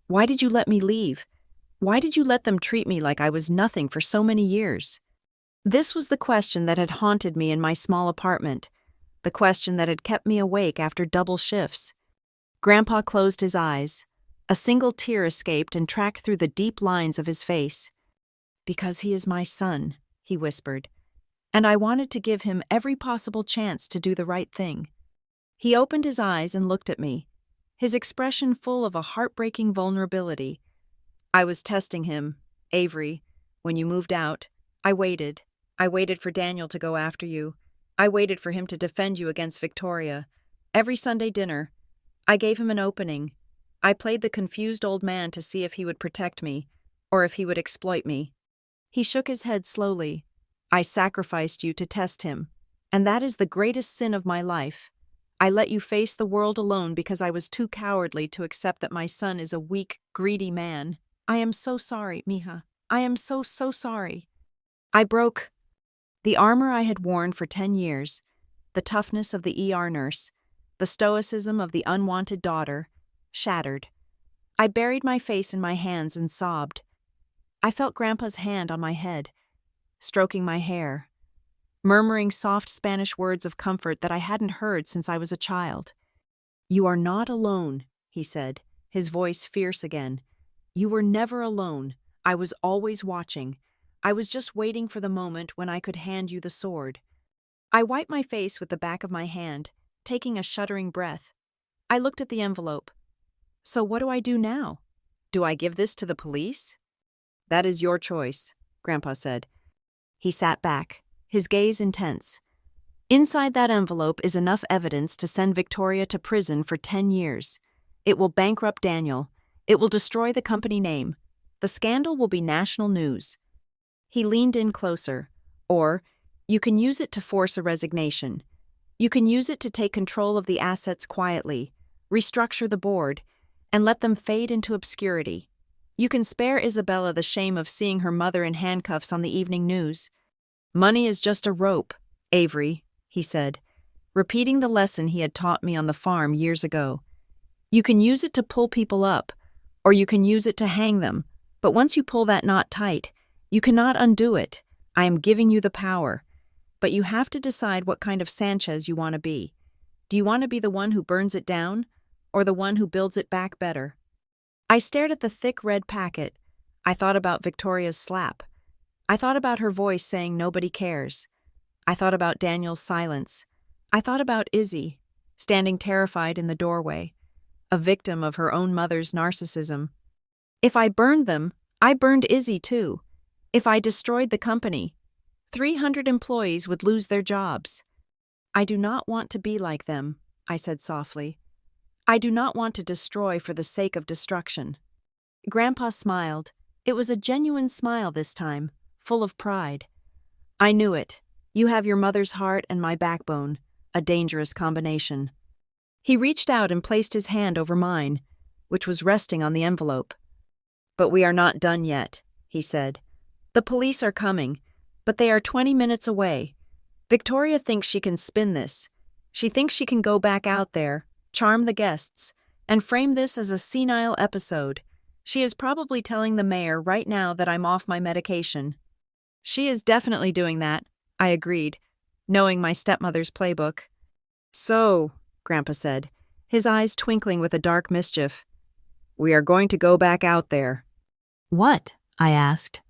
why did you let me leave? Why did you let them treat me like I was nothing for so many years?" This was the question that had haunted me in my small apartment, the question that had kept me awake after double shifts. Grandpa closed his eyes. A single tear escaped and tracked through the deep lines of his face. "Because he is my son," he whispered, "and I wanted to give him every possible chance to do the right thing." He opened his eyes and looked at me, his expression full of a heartbreaking vulnerability. "I was testing him, Avery. When you moved out, I waited. I waited for Daniel to go after you. I waited for him to defend you against Victoria. Every Sunday dinner, I gave him an opening. I played the confused old man to see if he would protect me, or if he would exploit me." He shook his head slowly. "I sacrificed you to test him, and that is the greatest sin of my life. I let you face the world alone because I was too cowardly to accept that my son is a weak, greedy man. I am so sorry, mija. I am so sorry." I broke. The armor I had worn for 10 years, the toughness of the ER nurse, the stoicism of the unwanted daughter, shattered. I buried my face in my hands and sobbed. I felt Grandpa's hand on my head, stroking my hair, murmuring soft Spanish words of comfort that I hadn't heard since I was a child. "You are not alone," he said, his voice fierce again. "You were never alone. I was always watching. I was just waiting for the moment when I could hand you the sword." I wiped my face with the back of my hand, taking a shuddering breath. I looked at the envelope. "So what do I do now? Do I give this to the police?" "That is your choice," Grandpa said. He sat back, his gaze intense. Inside that envelope is enough evidence to send Victoria to prison for 10 years. It will bankrupt Daniel. It will destroy the company name. The scandal will be national news. He leaned in closer. Or, you can use it to force a resignation. You can use it to take control of the assets quietly, restructure the board, and let them fade into obscurity. You can spare Isabella the shame of seeing her mother in handcuffs on the evening news. Money is just a rope, Avery, he said, repeating the lesson he had taught me on the farm years ago. You can use it to pull people up, or you can use it to hang them, but once you pull that knot tight, you cannot undo it. I am giving you the power, but you have to decide what kind of Sanchez you want to be. Do you want to be the one who burns it down, or the one who builds it back better? I stared at the thick red packet. I thought about Victoria's slap. I thought about her voice saying nobody cares. I thought about Daniel's silence. I thought about Izzy, standing terrified in the doorway, a victim of her own mother's narcissism. If I burned them, I burned Izzy too. If I destroyed the company, 300 employees would lose their jobs. I do not want to be like them, I said softly. I do not want to destroy for the sake of destruction. Grandpa smiled. It was a genuine smile this time, full of pride. I knew it. You have your mother's heart and my backbone, a dangerous combination. He reached out and placed his hand over mine, which was resting on the envelope. But we are not done yet, he said. The police are coming, but they are 20 minutes away. Victoria thinks she can spin this. She thinks she can go back out there, charm the guests, and frame this as a senile episode. She is probably telling the mayor right now that I'm off my medication. She is definitely doing that, I agreed, knowing my stepmother's playbook. So, Grandpa said, his eyes twinkling with a dark mischief, we are going to go back out there. What? I asked.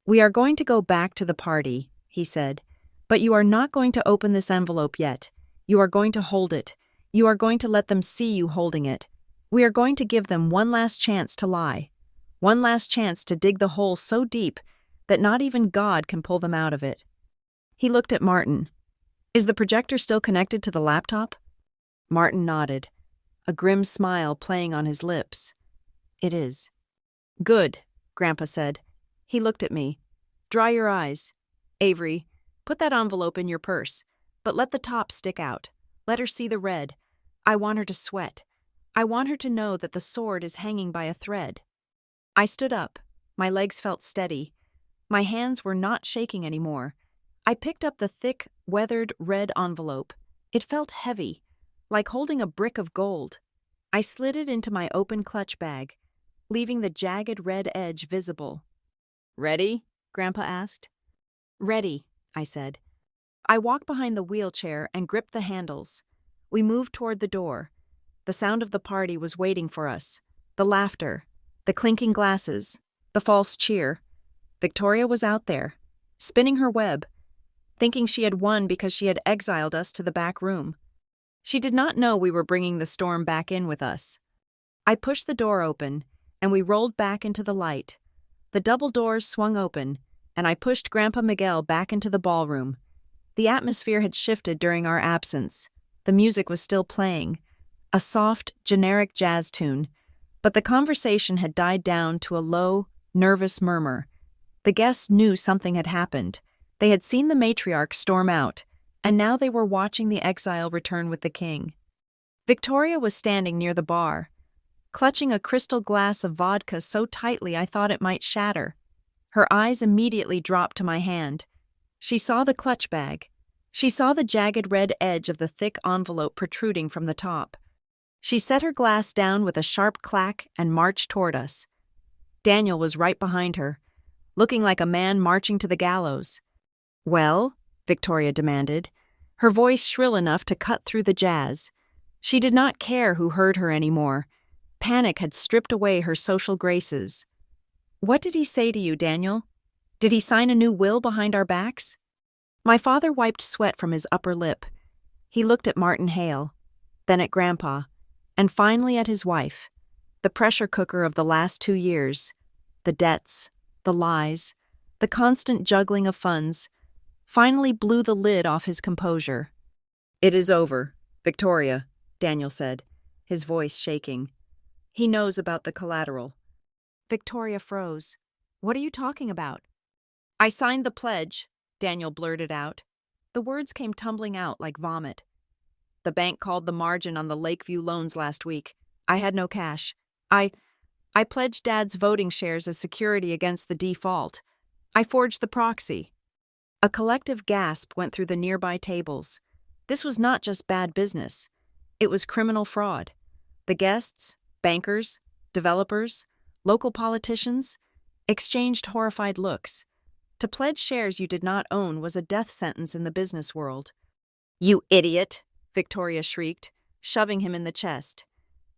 We are going to go back to the party, he said, but you are not going to open this envelope yet. You are going to hold it. You are going to let them see you holding it. We are going to give them one last chance to lie. One last chance to dig the hole so deep that not even God can pull them out of it. He looked at Martin. Is the projector still connected to the laptop? Martin nodded, a grim smile playing on his lips. It is. Good, Grandpa said. He looked at me. Dry your eyes. Avery, put that envelope in your purse, but let the top stick out. Let her see the red. I want her to sweat. I want her to know that the sword is hanging by a thread. I stood up. My legs felt steady. My hands were not shaking anymore. I picked up the thick, weathered red envelope. It felt heavy, like holding a brick of gold. I slid it into my open clutch bag, leaving the jagged red edge visible. Ready? Grandpa asked. Ready, I said. I walked behind the wheelchair and gripped the handles. We moved toward the door. The sound of the party was waiting for us. The laughter, the clinking glasses, the false cheer. Victoria was out there, spinning her web, thinking she had won because she had exiled us to the back room. She did not know we were bringing the storm back in with us. I pushed the door open, and we rolled back into the light. The double doors swung open, and I pushed Grandpa Miguel back into the ballroom. The atmosphere had shifted during our absence. The music was still playing, a soft, generic jazz tune, but the conversation had died down to a low, nervous murmur. The guests knew something had happened. They had seen the matriarch storm out, and now they were watching the exile return with the king. Victoria was standing near the bar, clutching a crystal glass of vodka so tightly I thought it might shatter. Her eyes immediately dropped to my hand. She saw the clutch bag. She saw the jagged red edge of the thick envelope protruding from the top. She set her glass down with a sharp clack and marched toward us. Daniel was right behind her, looking like a man marching to the gallows. Well? Victoria demanded, her voice shrill enough to cut through the jazz. She did not care who heard her anymore. Panic had stripped away her social graces. What did he say to you, Daniel? Did he sign a new will behind our backs? My father wiped sweat from his upper lip. He looked at Martin Hale, then at Grandpa, and finally at his wife, the pressure cooker of the last 2 years, the debts, the lies, the constant juggling of funds. finally blew the lid off his composure. "It is over, Victoria," Daniel said, his voice shaking. "He knows about the collateral." Victoria froze. "What are you talking about?" "I signed the pledge," Daniel blurted out. The words came tumbling out like vomit. "The bank called the margin on the Lakeview loans last week. I had no cash. I pledged Dad's voting shares as security against the default. I forged the proxy." A collective gasp went through the nearby tables. This was not just bad business. It was criminal fraud. The guests, bankers, developers, local politicians exchanged horrified looks. To pledge shares you did not own was a death sentence in the business world. "You idiot!" Victoria shrieked, shoving him in the chest.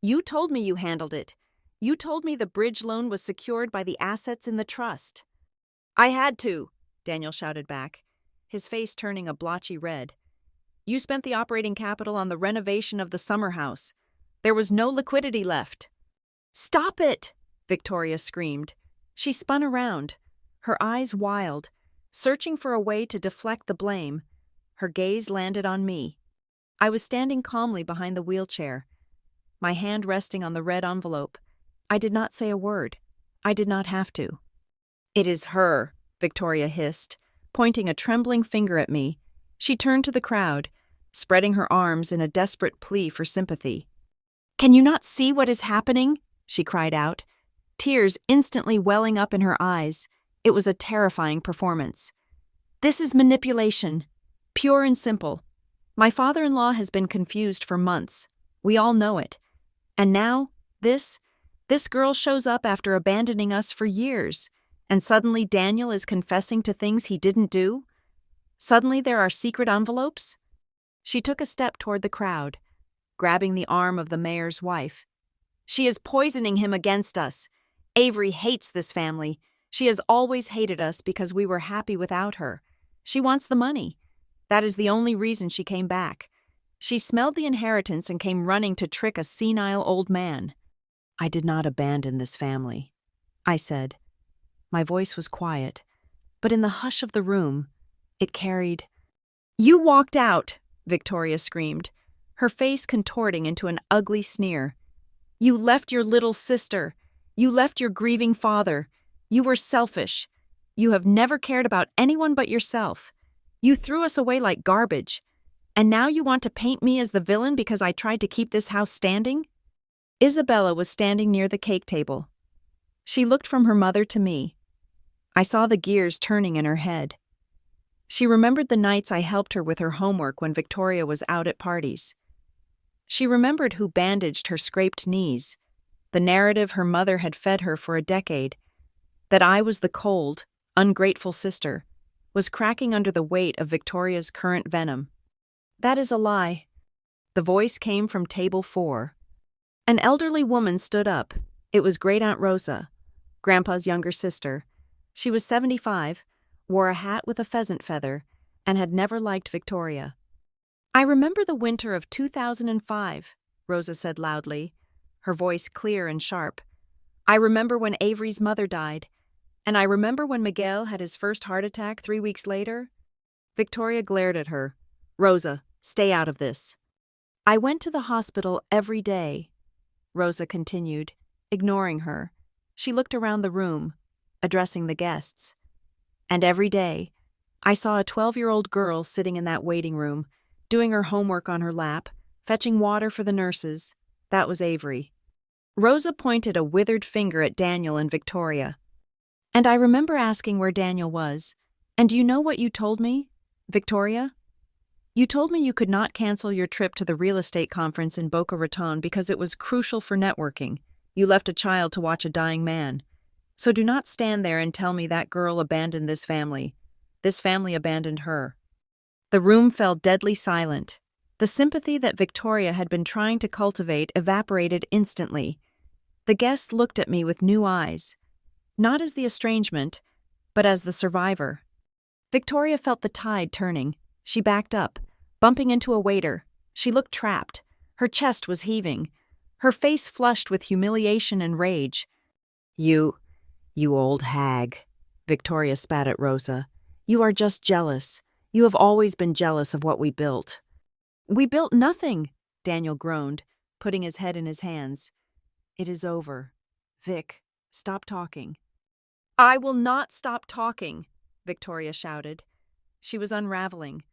"You told me you handled it. You told me the bridge loan was secured by the assets in the trust." "I had to," Daniel shouted back, his face turning a blotchy red. "You spent the operating capital on the renovation of the summer house. There was no liquidity left." "Stop it!" Victoria screamed. She spun around, her eyes wild, searching for a way to deflect the blame. Her gaze landed on me. I was standing calmly behind the wheelchair, my hand resting on the red envelope. I did not say a word. I did not have to. "It is her," Victoria hissed, pointing a trembling finger at me. She turned to the crowd, spreading her arms in a desperate plea for sympathy. "Can you not see what is happening?" she cried out, tears instantly welling up in her eyes. It was a terrifying performance. "This is manipulation, pure and simple. My father-in-law has been confused for months. We all know it. And now, this girl shows up after abandoning us for years, and suddenly Daniel is confessing to things he didn't do? Suddenly there are secret envelopes?" She took a step toward the crowd, grabbing the arm of the mayor's wife. "She is poisoning him against us. Avery hates this family. She has always hated us because we were happy without her. She wants the money. That is the only reason she came back. She smelled the inheritance and came running to trick a senile old man." "I did not abandon this family," I said. My voice was quiet, but in the hush of the room, it carried. "You walked out," Victoria screamed, her face contorting into an ugly sneer. "You left your little sister. You left your grieving father. You were selfish. You have never cared about anyone but yourself. You threw us away like garbage. And now you want to paint me as the villain because I tried to keep this house standing?" Isabella was standing near the cake table. She looked from her mother to me. I saw the gears turning in her head. She remembered the nights I helped her with her homework when Victoria was out at parties. She remembered who bandaged her scraped knees, the narrative her mother had fed her for a decade, that I was the cold, ungrateful sister, was cracking under the weight of Victoria's current venom. "That is a lie." The voice came from table 4. An elderly woman stood up. It was Great Aunt Rosa, Grandpa's younger sister. She was 75, wore a hat with a pheasant feather, and had never liked Victoria. "I remember the winter of 2005, Rosa said loudly, her voice clear and sharp. "I remember when Avery's mother died, and I remember when Miguel had his first heart attack 3 weeks later." Victoria glared at her. "Rosa, stay out of this." "I went to the hospital every day," Rosa continued, ignoring her. She looked around the room, addressing the guests. "And every day, I saw a 12-year-old girl sitting in that waiting room, doing her homework on her lap, fetching water for the nurses. That was Avery." Rosa pointed a withered finger at Daniel and Victoria. "And I remember asking where Daniel was. And do you know what you told me, Victoria? You told me you could not cancel your trip to the real estate conference in Boca Raton because it was crucial for networking. You left a child to watch a dying man. So do not stand there and tell me that girl abandoned this family. This family abandoned her." The room fell deadly silent. The sympathy that Victoria had been trying to cultivate evaporated instantly. The guests looked at me with new eyes, not as the estrangement, but as the survivor. Victoria felt the tide turning. She backed up, bumping into a waiter. She looked trapped. Her chest was heaving, her face flushed with humiliation and rage. You old hag," Victoria spat at Rosa. "You are just jealous. You have always been jealous of what we built." "We built nothing," Daniel groaned, putting his head in his hands. "It is over. Vic, stop talking." "I will not stop talking," Victoria shouted. She was unraveling,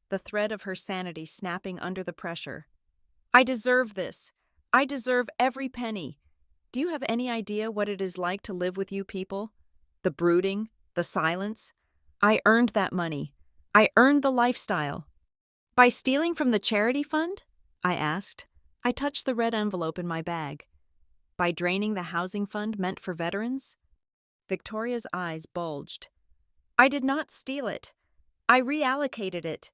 the thread of her sanity snapping under the pressure. "I deserve this. I deserve every penny. Do you have any idea what it is like to live with you people? The brooding, the silence. I earned that money. I earned the lifestyle." "By stealing from the charity fund?" I asked. I touched the red envelope in my bag. "By draining the housing fund meant for veterans?" Victoria's eyes bulged. "I did not steal it. I reallocated it.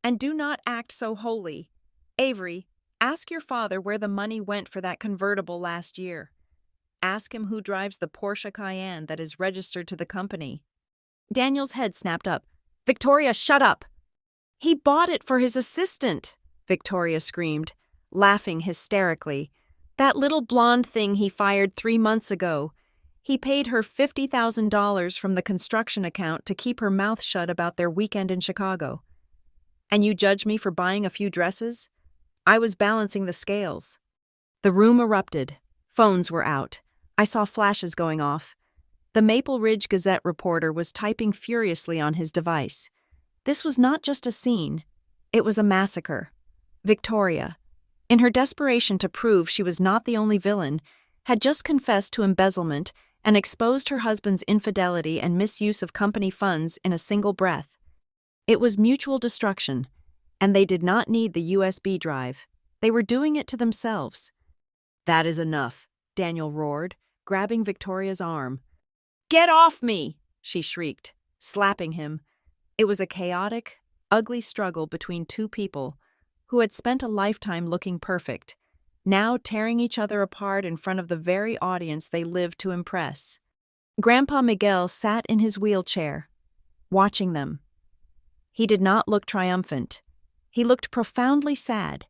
And do not act so holy. Avery, ask your father where the money went for that convertible last year. Ask him who drives the Porsche Cayenne that is registered to the company." Daniel's head snapped up. "Victoria, shut up!" "He bought it for his assistant," Victoria screamed, laughing hysterically. "That little blonde thing he fired 3 months ago. He paid her $50,000 from the construction account to keep her mouth shut about their weekend in Chicago. And you judge me for buying a few dresses? I was balancing the scales." The room erupted. Phones were out. I saw flashes going off. The Maple Ridge Gazette reporter was typing furiously on his device. This was not just a scene. It was a massacre. Victoria, in her desperation to prove she was not the only villain, had just confessed to embezzlement and exposed her husband's infidelity and misuse of company funds in a single breath. It was mutual destruction, and they did not need the USB drive. They were doing it to themselves. "That is enough," Daniel roared, grabbing Victoria's arm. "Get off me!" she shrieked, slapping him. It was a chaotic, ugly struggle between two people who had spent a lifetime looking perfect, now tearing each other apart in front of the very audience they lived to impress. Grandpa Miguel sat in his wheelchair, watching them. He did not look triumphant. He looked profoundly sad.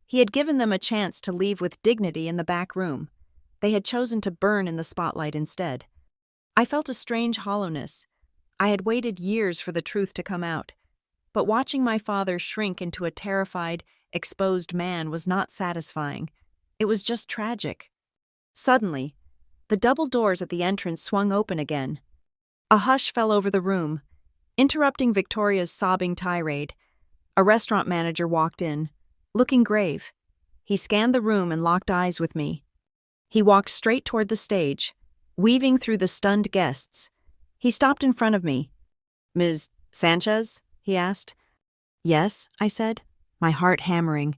He had given them a chance to leave with dignity in the back room. They had chosen to burn in the spotlight instead. I felt a strange hollowness. I had waited years for the truth to come out. But watching my father shrink into a terrified, exposed man was not satisfying. It was just tragic. Suddenly, the double doors at the entrance swung open again. A hush fell over the room, interrupting Victoria's sobbing tirade. A restaurant manager walked in, looking grave. He scanned the room and locked eyes with me. He walked straight toward the stage, weaving through the stunned guests. He stopped in front of me. "Ms. Sanchez?" he asked. "Yes," I said, my heart hammering.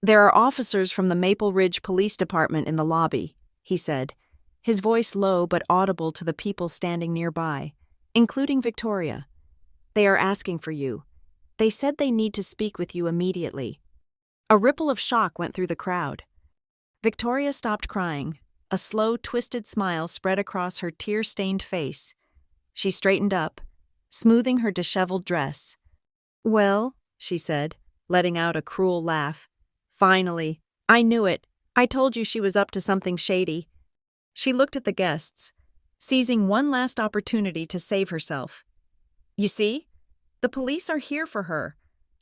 "There are officers from the Maple Ridge Police Department in the lobby," he said, his voice low but audible to the people standing nearby, including Victoria. "They are asking for you. They said they need to speak with you immediately." A ripple of shock went through the crowd. Victoria stopped crying. A slow, twisted smile spread across her tear-stained face. She straightened up, smoothing her disheveled dress. "Well," she said, letting out a cruel laugh. "Finally. I knew it. I told you she was up to something shady." She looked at the guests, seizing one last opportunity to save herself. "You see? The police are here for her.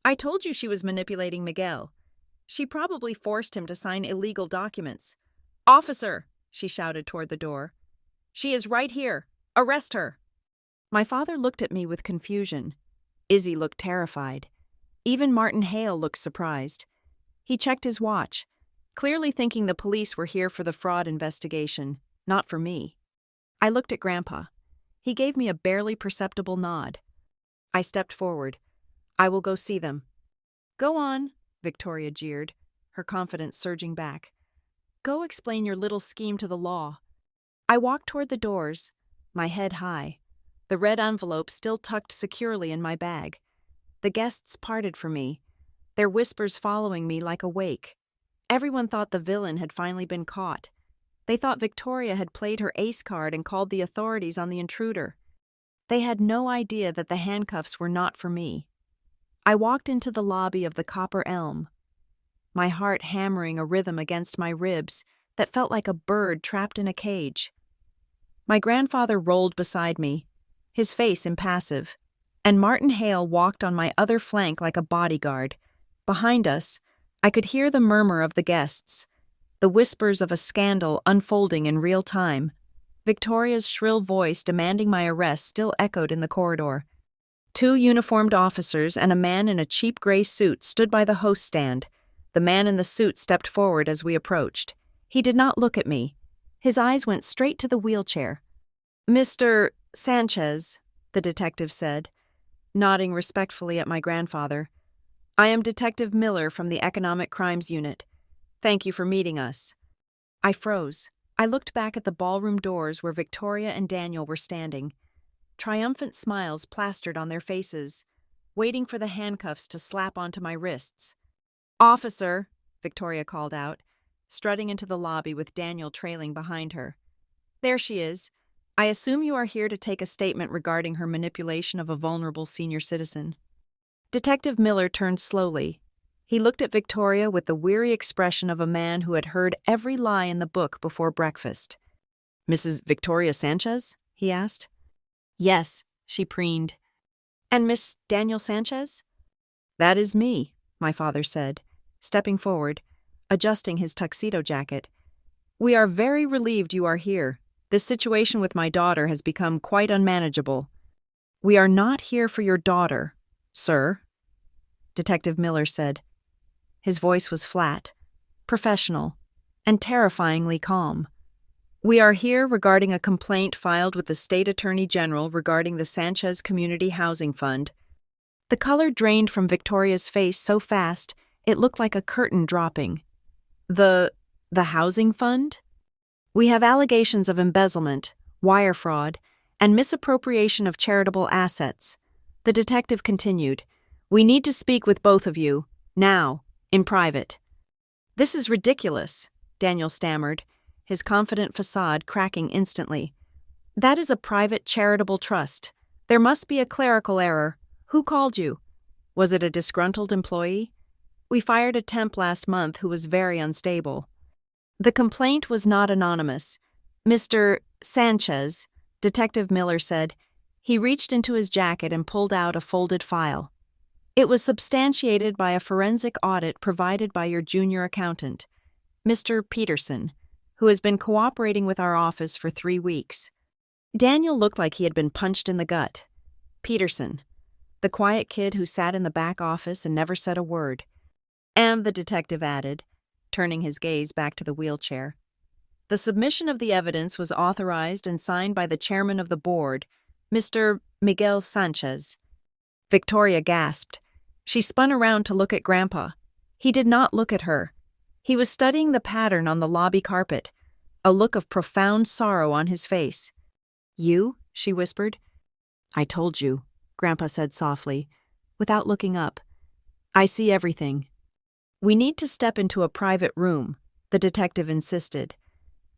I told you she was manipulating Miguel. She probably forced him to sign illegal documents. Officer!" she shouted toward the door. "She is right here. Arrest her." My father looked at me with confusion. Izzy looked terrified. Even Martin Hale looked surprised. He checked his watch, clearly thinking the police were here for the fraud investigation, not for me. I looked at Grandpa. He gave me a barely perceptible nod. I stepped forward. "I will go see them." "Go on," Victoria jeered, her confidence surging back. "Go explain your little scheme to the law." I walked toward the doors, my head high, the red envelope still tucked securely in my bag. The guests parted from me, their whispers following me like a wake. Everyone thought the villain had finally been caught. They thought Victoria had played her ace card and called the authorities on the intruder. They had no idea that the handcuffs were not for me. I walked into the lobby of the Copper Elm, my heart hammering a rhythm against my ribs that felt like a bird trapped in a cage. My grandfather rolled beside me, his face impassive. and Martin Hale walked on my other flank like a bodyguard. Behind us, I could hear the murmur of the guests, the whispers of a scandal unfolding in real time. Victoria's shrill voice demanding my arrest still echoed in the corridor. 2 uniformed officers and a man in a cheap gray suit stood by the host stand. The man in the suit stepped forward as we approached. He did not look at me. His eyes went straight to the wheelchair. "Mr. Sanchez," the detective said, nodding respectfully at my grandfather. "I am Detective Miller from the Economic Crimes Unit. Thank you for meeting us." I froze. I looked back at the ballroom doors where Victoria and Daniel were standing. Triumphant smiles plastered on their faces, waiting for the handcuffs to slap onto my wrists. "Officer," Victoria called out, strutting into the lobby with Daniel trailing behind her. "There she is. I assume you are here to take a statement regarding her manipulation of a vulnerable senior citizen." Detective Miller turned slowly. He looked at Victoria with the weary expression of a man who had heard every lie in the book before breakfast. "Mrs. Victoria Sanchez?" he asked. "Yes," she preened. "And Miss Daniel Sanchez?" "That is me," my father said, stepping forward, adjusting his tuxedo jacket. "We are very relieved you are here. This situation with my daughter has become quite unmanageable." "We are not here for your daughter, sir," Detective Miller said. His voice was flat, professional, and terrifyingly calm. "We are here regarding a complaint filed with the State Attorney General regarding the Sanchez Community Housing Fund." The color drained from Victoria's face so fast it looked like a curtain dropping. The housing fund? "We have allegations of embezzlement, wire fraud, and misappropriation of charitable assets," the detective continued. "We need to speak with both of you, now, in private." "This is ridiculous," Daniel stammered, his confident facade cracking instantly. "That is a private charitable trust. There must be a clerical error. Who called you? Was it a disgruntled employee? We fired a temp last month who was very unstable." "The complaint was not anonymous. Mr. Sanchez," Detective Miller said. He reached into his jacket and pulled out a folded file. "It was substantiated by a forensic audit provided by your junior accountant, Mr. Peterson, who has been cooperating with our office for 3 weeks." Daniel looked like he had been punched in the gut. Peterson, the quiet kid who sat in the back office and never said a word. And the detective added, turning his gaze back to the wheelchair, "The submission of the evidence was authorized and signed by the chairman of the board, Mr. Miguel Sanchez." Victoria gasped. She spun around to look at Grandpa. He did not look at her. He was studying the pattern on the lobby carpet, a look of profound sorrow on his face. "You?" she whispered. "I told you," Grandpa said softly, without looking up. "I see everything." "We need to step into a private room," the detective insisted.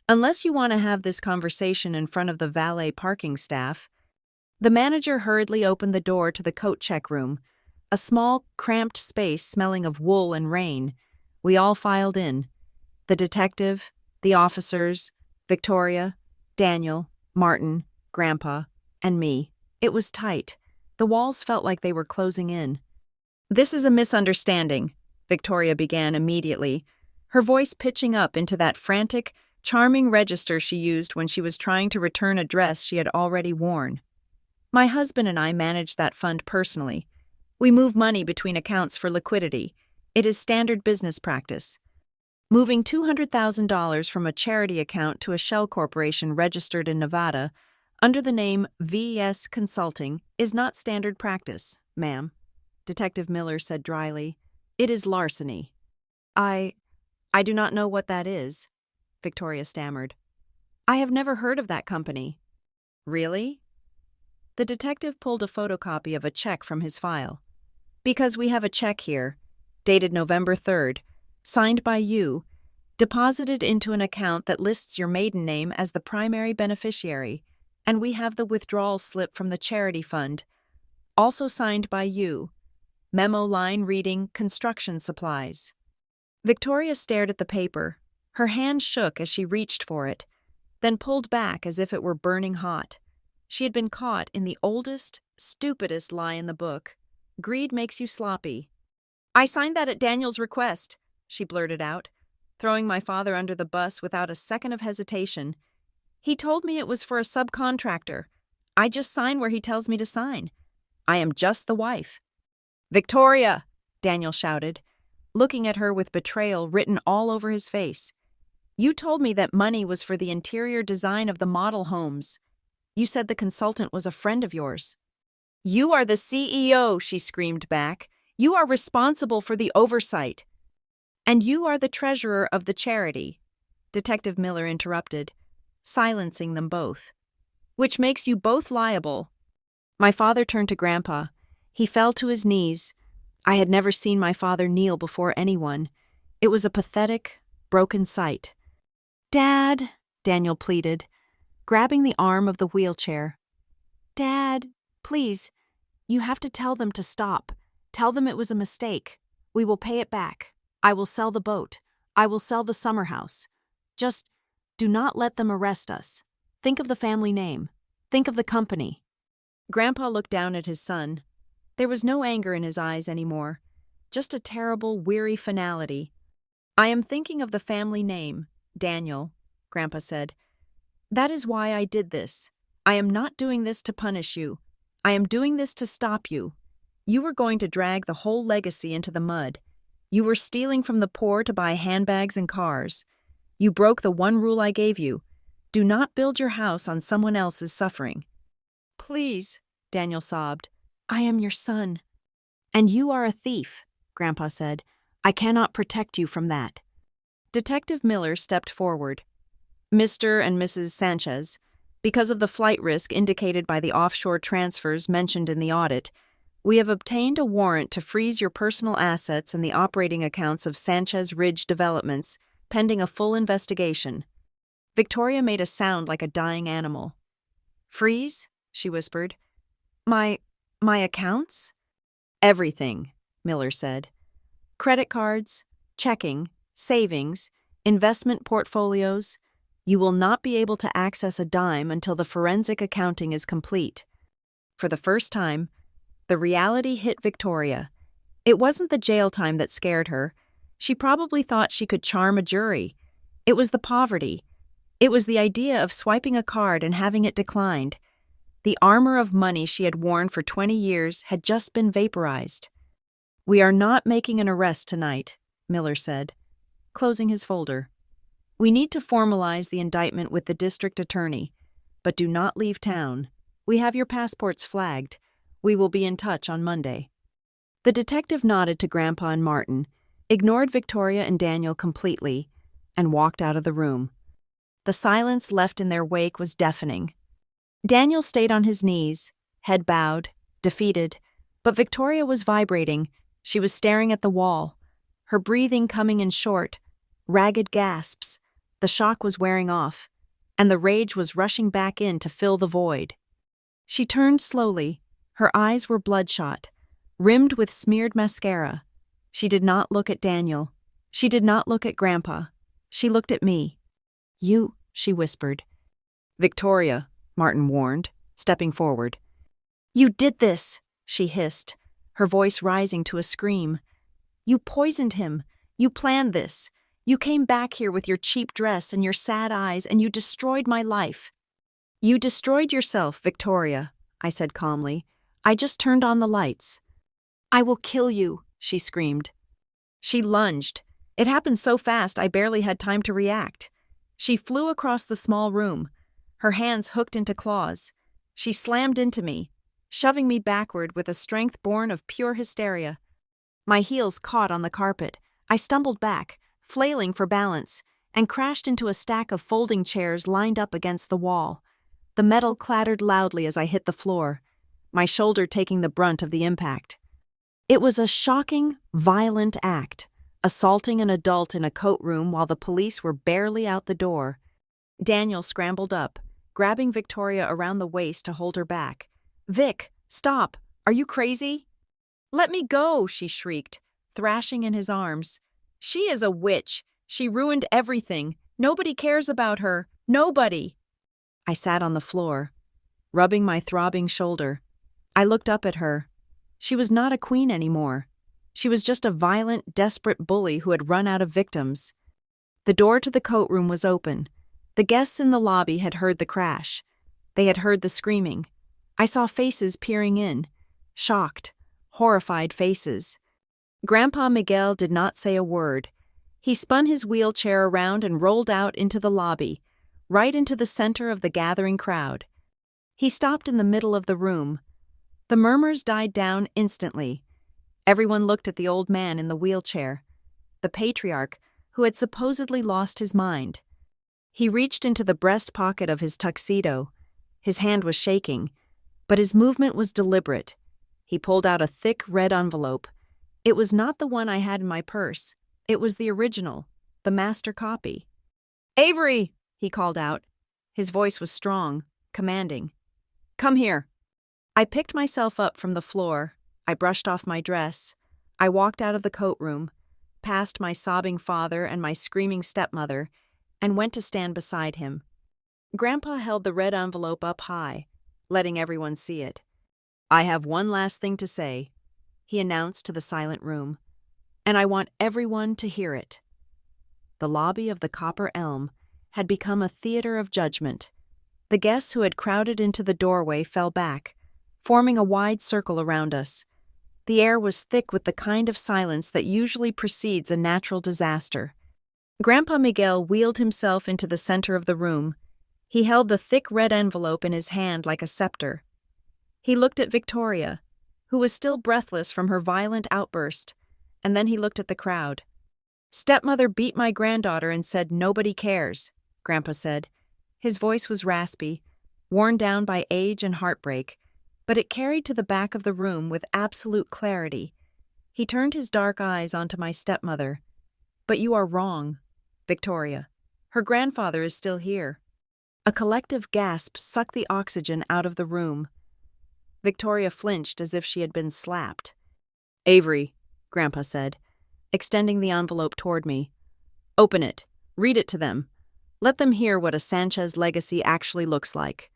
"Unless you want to have this conversation in front of the valet parking staff." The manager hurriedly opened the door to the coat check room, a small, cramped space smelling of wool and rain. We all filed in. The detective, the officers, Victoria, Daniel, Martin, Grandpa, and me. It was tight. The walls felt like they were closing in. "This is a misunderstanding," Victoria began immediately, her voice pitching up into that frantic, charming register she used when she was trying to return a dress she had already worn. "My husband and I manage that fund personally. We move money between accounts for liquidity. It is standard business practice. Moving $200,000 from a charity account to a shell corporation registered in Nevada under the name VES Consulting is not standard practice, ma'am," Detective Miller said dryly. "It is larceny." I do not know what that is," Victoria stammered. "I have never heard of that company." "Really?" The detective pulled a photocopy of a check from his file. "Because we have a check here, dated November 3rd, signed by you, deposited into an account that lists your maiden name as the primary beneficiary, and we have the withdrawal slip from the charity fund, also signed by you, memo line reading construction supplies." Victoria stared at the paper. Her hand shook as she reached for it, then pulled back as if it were burning hot. She had been caught in the oldest, Stupidest lie in the book. Greed makes you sloppy. I signed that at Daniel's request, she blurted out, throwing my father under the bus without a second of hesitation. He told me it was for a subcontractor. I just sign where he tells me to sign. I am just the wife. Victoria, Daniel shouted, looking at her with betrayal written all over his face. You told me that money was for the interior design of the model homes. You said the consultant was a friend of yours. You are the CEO, she screamed back. You are responsible for the oversight. And you are the treasurer of the charity, Detective Miller interrupted, silencing them both. Which makes you both liable. My father turned to Grandpa. He fell to his knees. I had never seen my father kneel before anyone. It was a pathetic, broken sight. Dad, Daniel pleaded, grabbing the arm of the wheelchair. Dad, please, you have to tell them to stop. Tell them it was a mistake. We will pay it back. I will sell the boat. I will sell the summer house. Just do not let them arrest us. Think of the family name. Think of the company. Grandpa looked down at his son. There was no anger in his eyes anymore, just a terrible, weary finality. I am thinking of the family name, Daniel, Grandpa said. That is why I did this. I am not doing this to punish you. I am doing this to stop you. You were going to drag the whole legacy into the mud. You were stealing from the poor to buy handbags and cars. You broke the one rule I gave you. Do not build your house on someone else's suffering. Please, Daniel sobbed. I am your son. And you are a thief, Grandpa said. I cannot protect you from that. Detective Miller stepped forward. Mr. and Mrs. Sanchez, because of the flight risk indicated by the offshore transfers mentioned in the audit, we have obtained a warrant to freeze your personal assets and the operating accounts of Sanchez Ridge Developments, pending a full investigation. Victoria made a sound like a dying animal. Freeze? She whispered. My accounts? Everything, Miller said. Credit cards, checking, savings, investment portfolios. You will not be able to access a dime until the forensic accounting is complete. For the first time, the reality hit Victoria. It wasn't the jail time that scared her. She probably thought she could charm a jury. It was the poverty. It was the idea of swiping a card and having it declined. The armor of money she had worn for 20 years had just been vaporized. We are not making an arrest tonight, Miller said, closing his folder. We need to formalize the indictment with the district attorney, but do not leave town. We have your passports flagged. We will be in touch on Monday. The detective nodded to Grandpa and Martin, ignored Victoria and Daniel completely, and walked out of the room. The silence left in their wake was deafening. Daniel stayed on his knees, head bowed, defeated, but Victoria was vibrating. She was staring at the wall, her breathing coming in short, ragged gasps. The shock was wearing off, and the rage was rushing back in to fill the void. She turned slowly. Her eyes were bloodshot, rimmed with smeared mascara. She did not look at Daniel. She did not look at Grandpa. She looked at me. You, she whispered. Victoria, Martin warned, stepping forward. You did this, she hissed, her voice rising to a scream. You poisoned him. You planned this. You came back here with your cheap dress and your sad eyes, and you destroyed my life. You destroyed yourself, Victoria, I said calmly. I just turned on the lights. I will kill you, she screamed. She lunged. It happened so fast I barely had time to react. She flew across the small room, her hands hooked into claws. She slammed into me, shoving me backward with a strength born of pure hysteria. My heels caught on the carpet. I stumbled back, flailing for balance, and crashed into a stack of folding chairs lined up against the wall. The metal clattered loudly as I hit the floor, my shoulder taking the brunt of the impact. It was a shocking, violent act, assaulting an adult in a coat room while the police were barely out the door. Daniel scrambled up, grabbing Victoria around the waist to hold her back. Vic, stop! Are you crazy? Let me go, she shrieked, thrashing in his arms. She is a witch. She ruined everything. Nobody cares about her. Nobody. I sat on the floor, rubbing my throbbing shoulder. I looked up at her. She was not a queen anymore. She was just a violent, desperate bully who had run out of victims. The door to the coat room was open. The guests in the lobby had heard the crash. They had heard the screaming. I saw faces peering in. Shocked, horrified faces. Grandpa Miguel did not say a word. He spun his wheelchair around and rolled out into the lobby, right into the center of the gathering crowd. He stopped in the middle of the room. The murmurs died down instantly. Everyone looked at the old man in the wheelchair, the patriarch who had supposedly lost his mind. He reached into the breast pocket of his tuxedo. His hand was shaking, but his movement was deliberate. He pulled out a thick red envelope. It was not the one I had in my purse. It was the original, the master copy. "Avery!" he called out. His voice was strong, commanding. "Come here." I picked myself up from the floor. I brushed off my dress. I walked out of the coat room, past my sobbing father and my screaming stepmother, and went to stand beside him. Grandpa held the red envelope up high, letting everyone see it. "I have one last thing to say," he announced to the silent room, "and I want everyone to hear it." The lobby of the Copper Elm had become a theater of judgment. The guests who had crowded into the doorway fell back, forming a wide circle around us. The air was thick with the kind of silence that usually precedes a natural disaster. Grandpa Miguel wheeled himself into the center of the room. He held the thick red envelope in his hand like a scepter. He looked at Victoria, who was still breathless from her violent outburst, and then he looked at the crowd. "Stepmother beat my granddaughter and said nobody cares," Grandpa said. His voice was raspy, worn down by age and heartbreak, but it carried to the back of the room with absolute clarity. He turned his dark eyes onto my stepmother. "But you are wrong, Victoria. Her grandfather is still here." A collective gasp sucked the oxygen out of the room. Victoria flinched as if she had been slapped. "Avery," Grandpa said, extending the envelope toward me. "Open it. Read it to them. Let them hear what a Sanchez legacy actually looks like."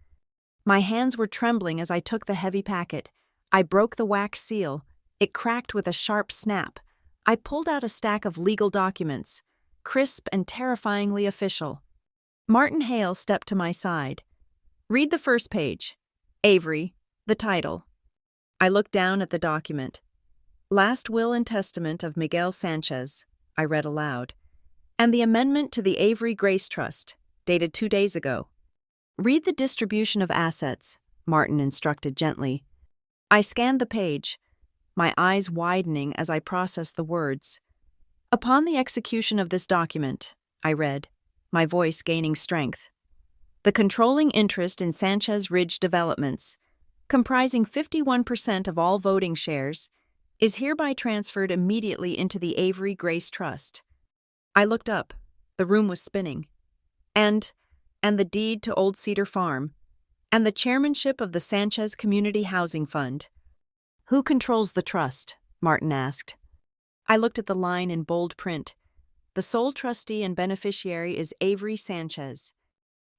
My hands were trembling as I took the heavy packet. I broke the wax seal. It cracked with a sharp snap. I pulled out a stack of legal documents, crisp and terrifyingly official. Martin Hale stepped to my side. "Read the first page. Avery, the title." I looked down at the document. "Last Will and Testament of Miguel Sanchez," I read aloud, "and the amendment to the Avery Grace Trust, dated 2 days ago." "Read the distribution of assets," Martin instructed gently. I scanned the page, my eyes widening as I processed the words. "Upon the execution of this document," I read, my voice gaining strength, "the controlling interest in Sanchez Ridge Developments, comprising 51% of all voting shares, is hereby transferred immediately into the Avery Grace Trust." I looked up. The room was spinning. And the deed to Old Cedar Farm, and the chairmanship of the Sanchez Community Housing Fund. "Who controls the trust?" Martin asked. I looked at the line in bold print. "The sole trustee and beneficiary is Avery Sanchez."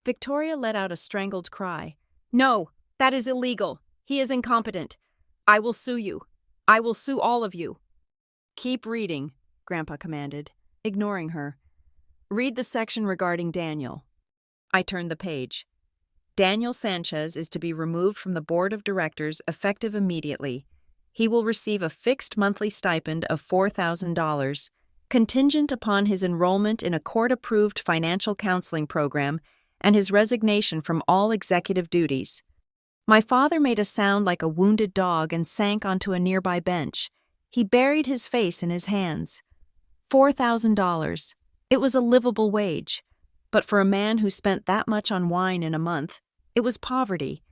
Victoria let out a strangled cry. "No, that is illegal. He is incompetent. I will sue you. I will sue all of you." "Keep reading," Grandpa commanded, ignoring her. "Read the section regarding Daniel." I turned the page. "Daniel Sanchez is to be removed from the board of directors effective immediately. He will receive a fixed monthly stipend of $4,000, contingent upon his enrollment in a court-approved financial counseling program and his resignation from all executive duties." My father made a sound like a wounded dog and sank onto a nearby bench. He buried his face in his hands. $4,000. It was a livable wage. But for a man who spent that much on wine in a month, it was poverty.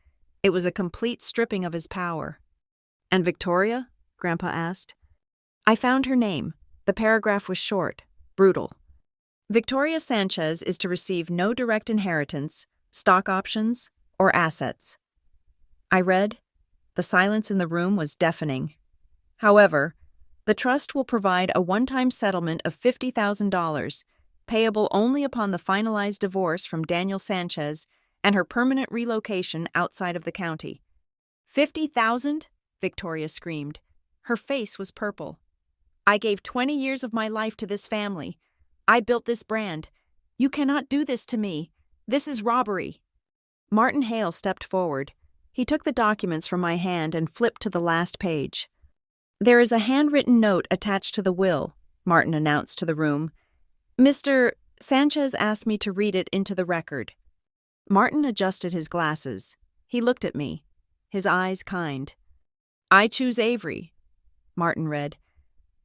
It was a complete stripping of his power. "And Victoria?" Grandpa asked. I found her name. The paragraph was short, brutal. "Victoria Sanchez is to receive no direct inheritance, stock options, or assets." I read. The silence in the room was deafening. "However, the trust will provide a one-time settlement of $50,000, payable only upon the finalized divorce from Daniel Sanchez and her permanent relocation outside of the county." 50,000? Victoria screamed. Her face was purple. I gave 20 years of my life to this family. I built this brand. You cannot do this to me. This is robbery. Martin Hale stepped forward. He took the documents from my hand and flipped to the last page. There is a handwritten note attached to the will, Martin announced to the room. Mr. Sanchez asked me to read it into the record. Martin adjusted his glasses. He looked at me, his eyes kind. I choose Avery, Martin read,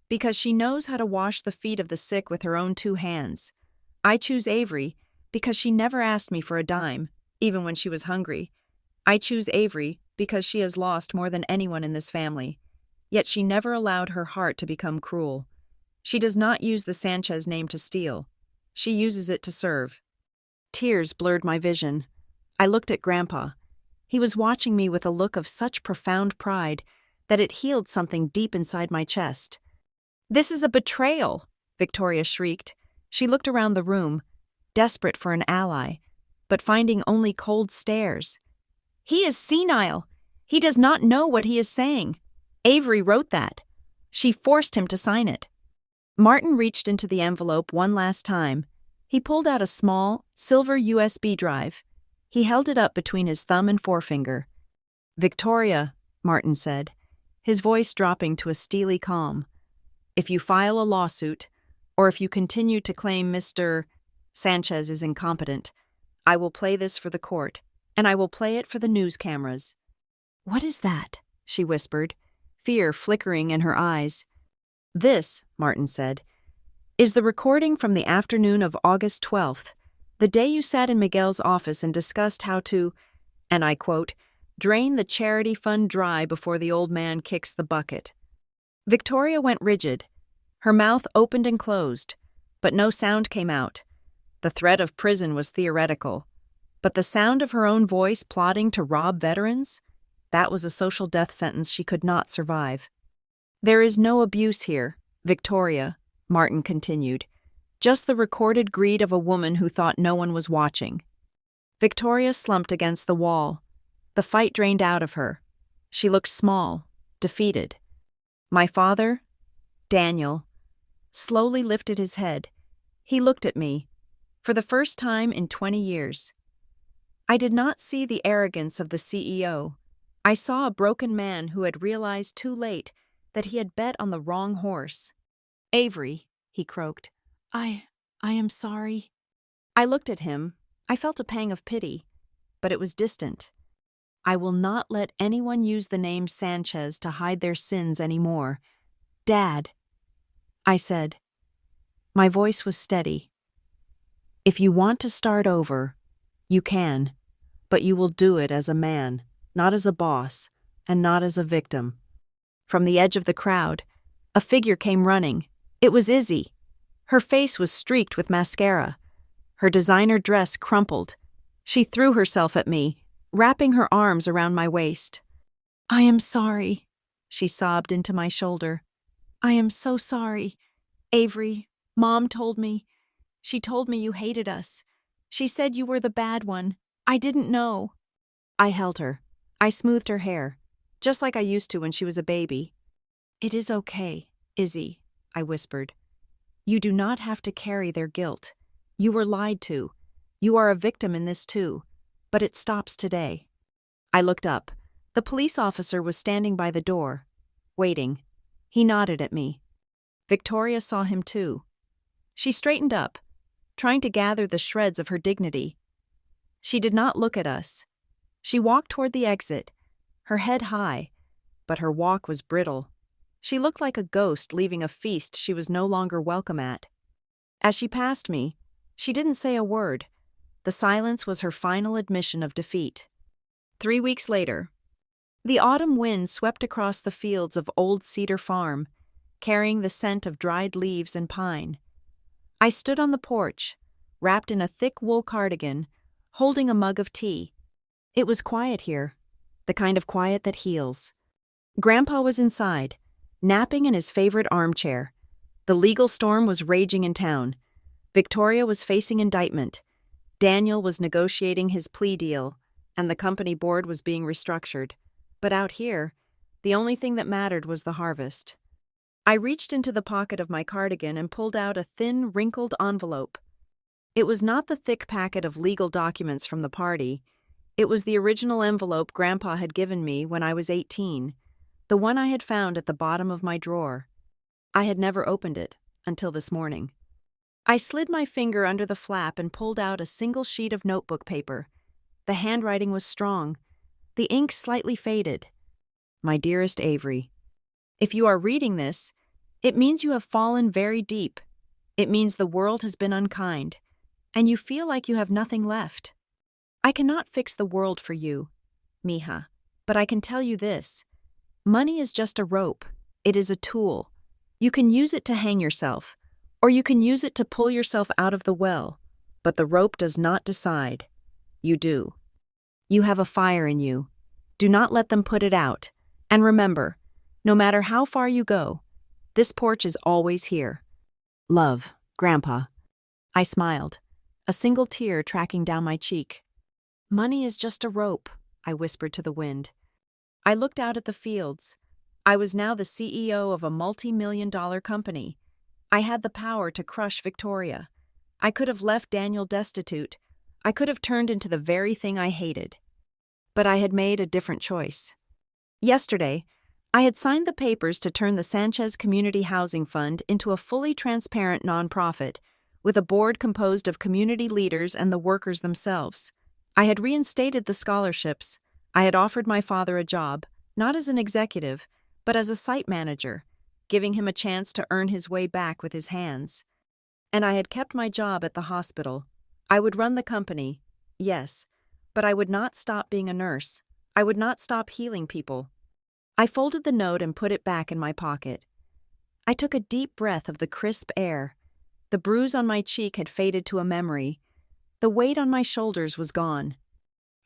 because she knows how to wash the feet of the sick with her own 2 hands. I choose Avery because she never asked me for a dime, even when she was hungry. I choose Avery because she has lost more than anyone in this family. Yet she never allowed her heart to become cruel. She does not use the Sanchez name to steal. She uses it to serve. Tears blurred my vision. I looked at Grandpa. He was watching me with a look of such profound pride that it healed something deep inside my chest. This is a betrayal, Victoria shrieked. She looked around the room, desperate for an ally, but finding only cold stares. He is senile. He does not know what he is saying. Avery wrote that. She forced him to sign it. Martin reached into the envelope one last time. He pulled out a small, silver USB drive. He held it up between his thumb and forefinger. Victoria, Martin said, his voice dropping to a steely calm. If you file a lawsuit, or if you continue to claim Mr. Sanchez is incompetent, I will play this for the court, and I will play it for the news cameras. What is that? She whispered, fear flickering in her eyes. This, Martin said, is the recording from the afternoon of August 12th, the day you sat in Miguel's office and discussed how to, and I quote, drain the charity fund dry before the old man kicks the bucket. Victoria went rigid. Her mouth opened and closed, but no sound came out. The threat of prison was theoretical, but the sound of her own voice plotting to rob veterans? That was a social death sentence she could not survive. There is no abuse here, Victoria, Martin continued, just the recorded greed of a woman who thought no one was watching. Victoria slumped against the wall. The fight drained out of her. She looked small, defeated. My father, Daniel, slowly lifted his head. He looked at me, for the first time in 20 years. I did not see the arrogance of the CEO. I saw a broken man who had realized too late that he had bet on the wrong horse. Avery, he croaked, I am sorry. I looked at him. I felt a pang of pity, but it was distant. I will not let anyone use the name Sanchez to hide their sins anymore. Dad, I said. My voice was steady. If you want to start over, you can, but you will do it as a man, not as a boss, and not as a victim. From the edge of the crowd, a figure came running. It was Izzy. Her face was streaked with mascara. Her designer dress crumpled. She threw herself at me, wrapping her arms around my waist. I am sorry, she sobbed into my shoulder. I am so sorry. Avery, Mom told me. She told me you hated us. She said you were the bad one. I didn't know. I held her. I smoothed her hair, just like I used to when she was a baby. It is okay, Izzy, I whispered. You do not have to carry their guilt. You were lied to. You are a victim in this too, but it stops today. I looked up. The police officer was standing by the door, waiting. He nodded at me. Victoria saw him too. She straightened up, trying to gather the shreds of her dignity. She did not look at us. She walked toward the exit, her head high, but her walk was brittle. She looked like a ghost leaving a feast she was no longer welcome at. As she passed me, she didn't say a word. The silence was her final admission of defeat. 3 weeks later, the autumn wind swept across the fields of Old Cedar Farm, carrying the scent of dried leaves and pine. I stood on the porch, wrapped in a thick wool cardigan, holding a mug of tea. It was quiet here, the kind of quiet that heals. Grandpa was inside, napping in his favorite armchair. The legal storm was raging in town. Victoria was facing indictment. Daniel was negotiating his plea deal, and the company board was being restructured. But out here, the only thing that mattered was the harvest. I reached into the pocket of my cardigan and pulled out a thin, wrinkled envelope. It was not the thick packet of legal documents from the party. It was the original envelope Grandpa had given me when I was 18, the one I had found at the bottom of my drawer. I had never opened it until this morning. I slid my finger under the flap and pulled out a single sheet of notebook paper. The handwriting was strong, the ink slightly faded. My dearest Avery, if you are reading this, it means you have fallen very deep. It means the world has been unkind, and you feel like you have nothing left. I cannot fix the world for you, mija, but I can tell you this. Money is just a rope. It is a tool. You can use it to hang yourself, or you can use it to pull yourself out of the well, but the rope does not decide. You do. You have a fire in you. Do not let them put it out. And remember, no matter how far you go, this porch is always here. Love, Grandpa. I smiled, a single tear tracking down my cheek. Money is just a rope, I whispered to the wind. I looked out at the fields. I was now the CEO of a multi-million-dollar company. I had the power to crush Victoria. I could have left Daniel destitute. I could have turned into the very thing I hated. But I had made a different choice. Yesterday, I had signed the papers to turn the Sanchez Community Housing Fund into a fully transparent nonprofit, with a board composed of community leaders and the workers themselves. I had reinstated the scholarships. I had offered my father a job, not as an executive, but as a site manager, giving him a chance to earn his way back with his hands. And I had kept my job at the hospital. I would run the company, yes, but I would not stop being a nurse. I would not stop healing people. I folded the note and put it back in my pocket. I took a deep breath of the crisp air. The bruise on my cheek had faded to a memory. The weight on my shoulders was gone.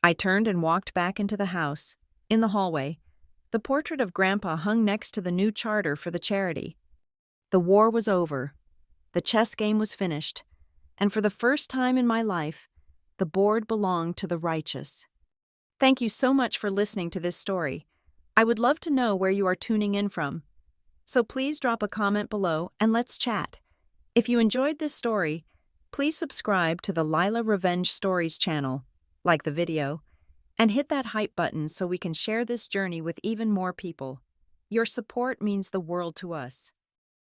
I turned and walked back into the house. In the hallway, the portrait of Grandpa hung next to the new charter for the charity. The war was over. The chess game was finished. And for the first time in my life, the board belonged to the righteous. Thank you so much for listening to this story. I would love to know where you are tuning in from. So please drop a comment below and let's chat. If you enjoyed this story, please subscribe to the Lila Revenge Stories channel, like the video, and hit that hype button so we can share this journey with even more people. Your support means the world to us.